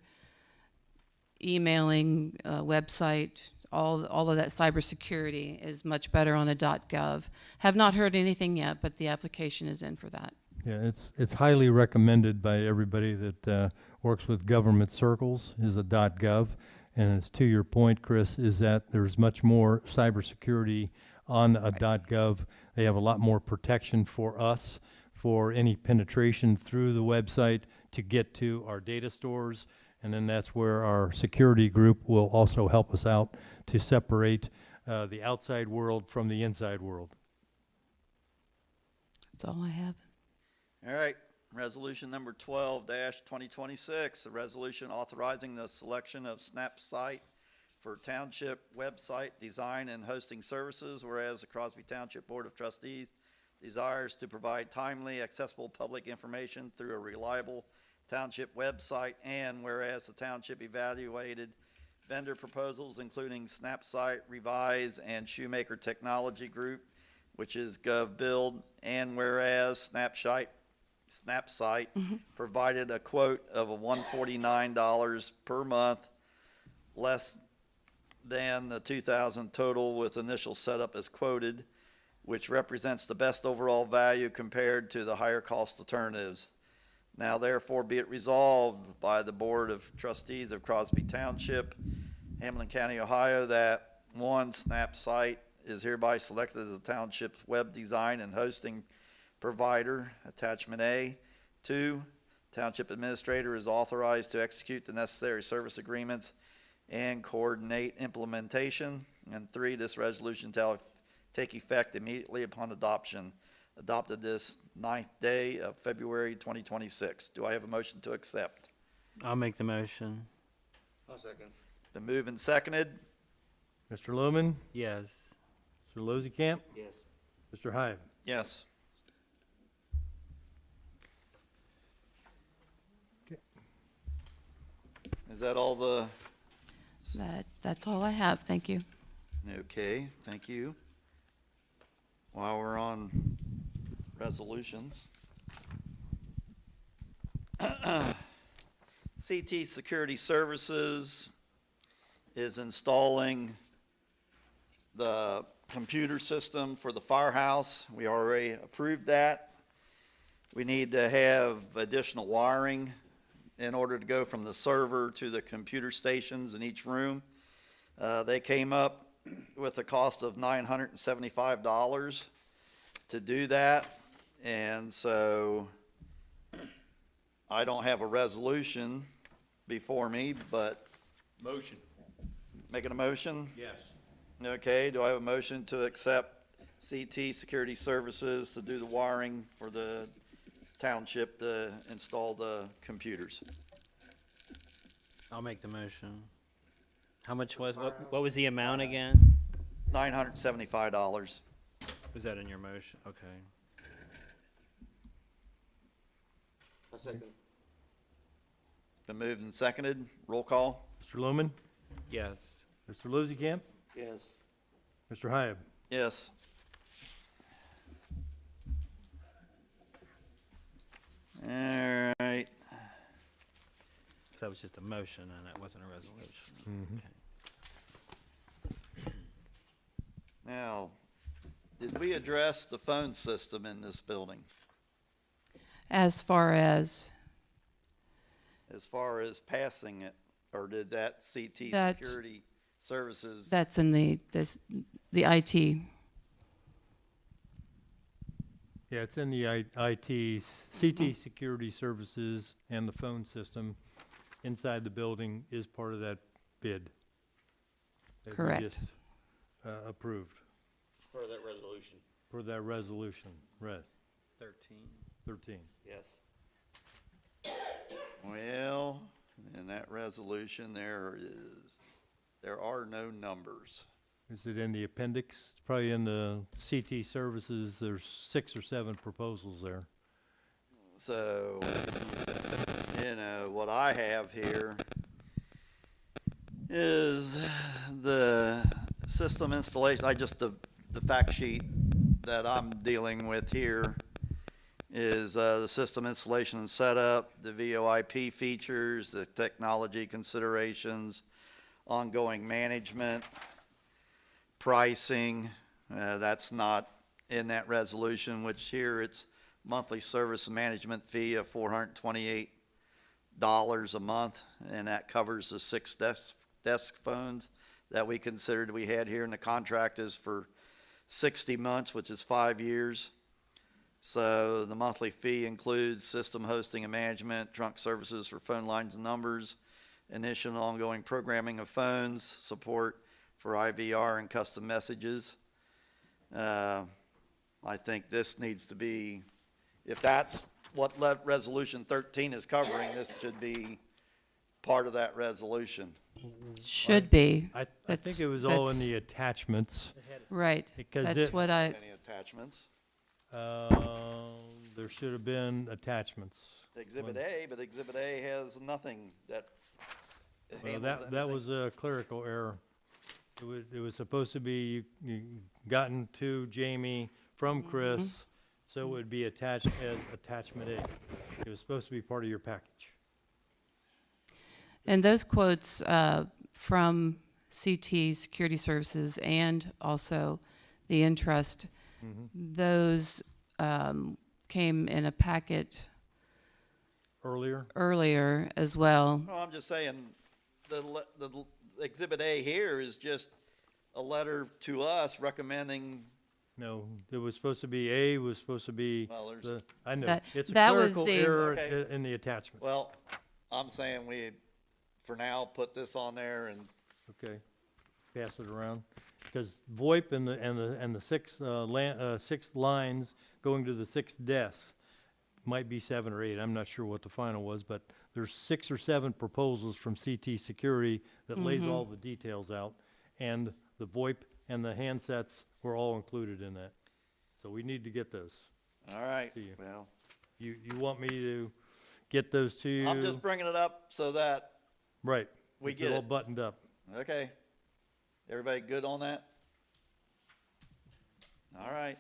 emailing website. All of that cybersecurity is much better on a .gov. Have not heard anything yet, but the application is in for that. Yeah, it's highly recommended by everybody that works with government circles is a .gov. And it's to your point, Chris, is that there's much more cybersecurity on a .gov. They have a lot more protection for us for any penetration through the website to get to our data stores. And then that's where our security group will also help us out to separate the outside world from the inside world. That's all I have. All right, resolution number 12-2026, a resolution authorizing the selection of Snapsite for township website design and hosting services, whereas the Crosby Township Board of Trustees desires to provide timely, accessible public information through a reliable township website, and whereas the township evaluated vendor proposals including Snapsite, Revise, and Shoemaker Technology Group, which is GovBuild, and whereas Snapsite provided a quote of $149 per month, less than the $2,000 total with initial setup as quoted, which represents the best overall value compared to the higher cost alternatives. Now therefore be it resolved by the Board of Trustees of Crosby Township, Hamilton County, Ohio, that one, Snapsite is hereby selected as the township's web design and hosting provider, attachment A. 2, township administrator is authorized to execute the necessary service agreements and coordinate implementation. And 3, this resolution shall take effect immediately upon adoption. Adopted this 9th day of February 2026. Do I have a motion to accept? I'll make the motion. I'll second. Been moved and seconded. Mr. Lohman, Yes. Mr. Lozikamp, Yes. Mr. Hyde. Yes. Okay. Is that all the, That's all I have. Thank you. okay, thank you. While we're on resolutions. CT Security Services is installing the computer system for the firehouse. We already approved that. We need to have additional wiring in order to go from the server to the computer stations in each room. They came up with a cost of $975 to do that. And so I don't have a resolution before me, but Motion. making a motion? Yes. Okay, do I have a motion to accept CT Security Services to do the wiring for the township to install the computers? I'll make the motion. How much what was the amount again? $975. Was that in your motion? Okay. I'll second. Been moved and seconded. Roll call. Mr. Lohman, Yes. Mr. Lozikamp, Yes. Mr. Hyde. Yes. All right. So that was just a motion and it wasn't a resolution. Okay. Now, did we address the phone system in this building As far as as far as passing it? Or did that CT That- Security Services? that's in the IT. Yeah, it's in the IT, CT Security Services and the phone system inside the building is part of that bid. that we Correct. just, approved For that resolution. for that resolution, right, 13. Yes. Well, in that resolution, there are no numbers. Is it in the appendix? It's probably in the CT Services, there's 6 or 7 proposals there. So, what I have here is the system installation, the fact sheet that I'm dealing with here is the system installation and setup, the VoIP features, the technology considerations, ongoing management, pricing. That's not in that resolution, which here it's monthly service and management fee of $428 a month, and that covers the 6 desk phones that we considered we had here, and the contract is for 60 months, which is 5 years. So the monthly fee includes system hosting and management, trunk services for phone lines and numbers, initial and ongoing programming of phones, support for IVR and custom messages. I think this needs to be, if that's what Resolution 13 is covering, this should be part of that resolution. Should be. I That's- think it was all in that's- the attachments. Right. Because That's it- what I, Any attachments? There should have been attachments. Exhibit A, but Exhibit A has nothing that Well, handles that anything. was a clerical error. It was supposed to be, you gotten to Jamie from Chris, so it would be attached as attachment A. It was supposed to be part of your package. And those quotes from CT Security Services and also the Intrust, those came in a packet Earlier, earlier as well. No, I'm just saying, the Exhibit A here is just a letter to us recommending, no, it was supposed to be A, was supposed to be well, there's, the, I know, That- it's a that was clerical the- error Okay. in the attachment. well, I'm saying we, for now, put this on there and, Okay, pass it around, because VoIP and the six lines going to the 6 desks might be 7 or 8. I'm not sure what the final was, but there's 6 or 7 proposals from CT Security that lays all the details out, and the VoIP and the handsets were all included in that. So we need to get those. all right, See you. well, You want me to get those to you? I'm just bringing it up so that, Right. we It's get all it. buttoned up. okay, everybody good on that? All right,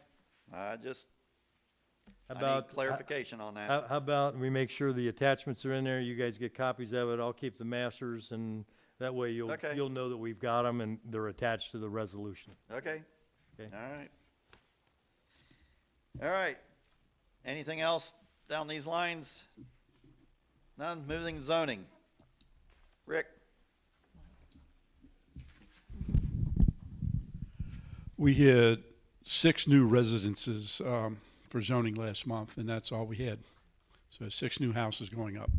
I need clarification on that. How about we make sure the attachments are in there, you guys get copies of it, I'll keep the masters, and that way Okay. you'll know that we've got them and they're attached to the resolution. Okay. Okay. All right. All right. Anything else down these lines? None? Moving to zoning. Rick? We had 6 new residences for zoning last month, and that's all we had. So 6 new houses going up.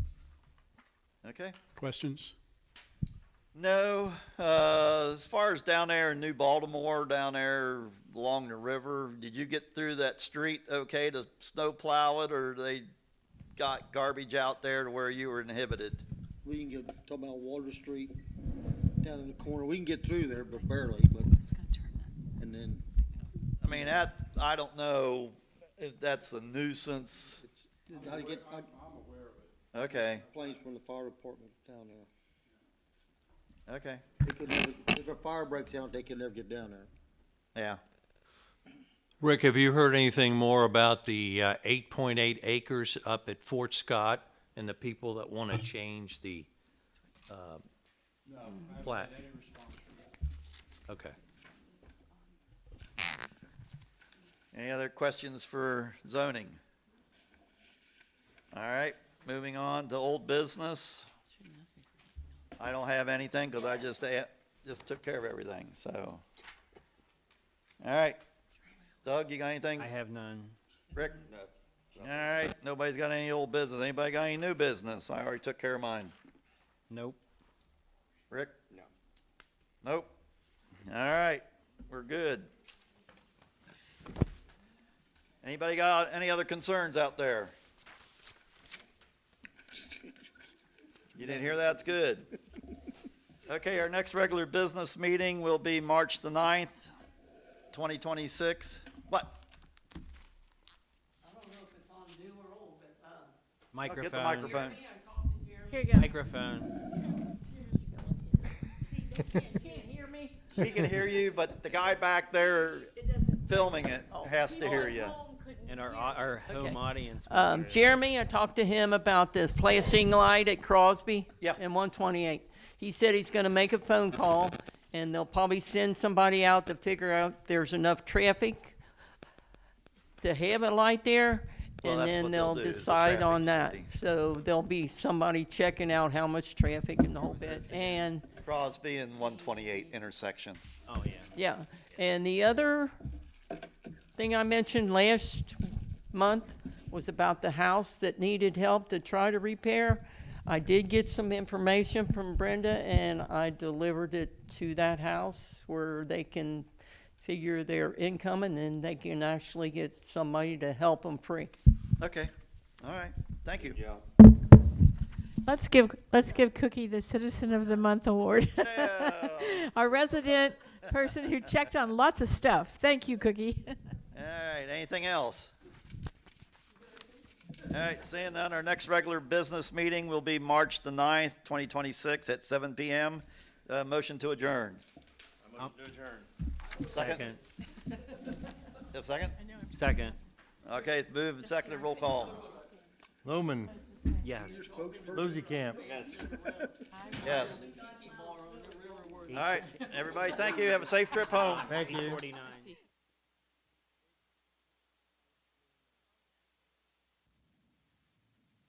Okay. Questions? No. As far as down there in New Baltimore, down there along the river, did you get through that street okay to snow plow it, or they got garbage out there to where you were inhibited? We can get, talking about Water Street, down in the corner, we can get through there, but barely, but, and then I mean, that, I don't know if that's a nuisance. it's, how to get, Okay, planes from the fire department down there. okay, They could never, if a fire breaks out, they can never get down there. yeah. Rick, have you heard anything more about the 8.8 acres up at Fort Scott and the people that want to change the plat? Okay. Any other questions for zoning? All right, moving on to old business. I don't have anything because I just took care of everything, so. All right. Doug, you got anything? I have none. Rick? No. All right, nobody's got any old business. Anybody got any new business? I already took care of mine. Nope. Rick? No. Nope. All right, we're good. Anybody got any other concerns out there? You didn't hear that? It's good. Okay, our next regular business meeting will be March the 9th, 2026. What? I don't know if it's on new or old, but, Oh, get the Microphone. microphone. Here you go. Microphone. Can't hear me? He can hear you, but the guy back there It doesn't. filming it has to hear People you. at home couldn't And hear. our home Okay. audience. will hear it. Jeremy, I talked to him about the flashing light at Crosby. Yeah. And 128. He said he's gonna make a phone call, and they'll probably send somebody out to figure out if there's enough traffic to have a light there, Well, and that's then what they'll they'll do, is the decide on that. traffic study. So there'll be somebody checking out how much traffic and the whole bit, and, Crosby and 128 intersection. Oh, yeah. yeah. And the other thing I mentioned last month was about the house that needed help to try to repair. I did get some information from Brenda, and I delivered it to that house where they can figure their income, and then they can actually get somebody to help them free. Okay, all right, thank you. Let's give Cookie the Citizen of the Month award. Our resident person who checked on lots of stuff. Thank you, Cookie. All right, anything else? All right, seeing none, our next regular business meeting will be March the 9th, 2026 at 7 PM. Motion to adjourn. Motion to adjourn. Second? You have a second? Second. Okay, it's moved and seconded. Roll call. Loman, Yes. Lozikamp. Yes. All right, everybody, thank you. Have a safe trip home. Thank you. 49.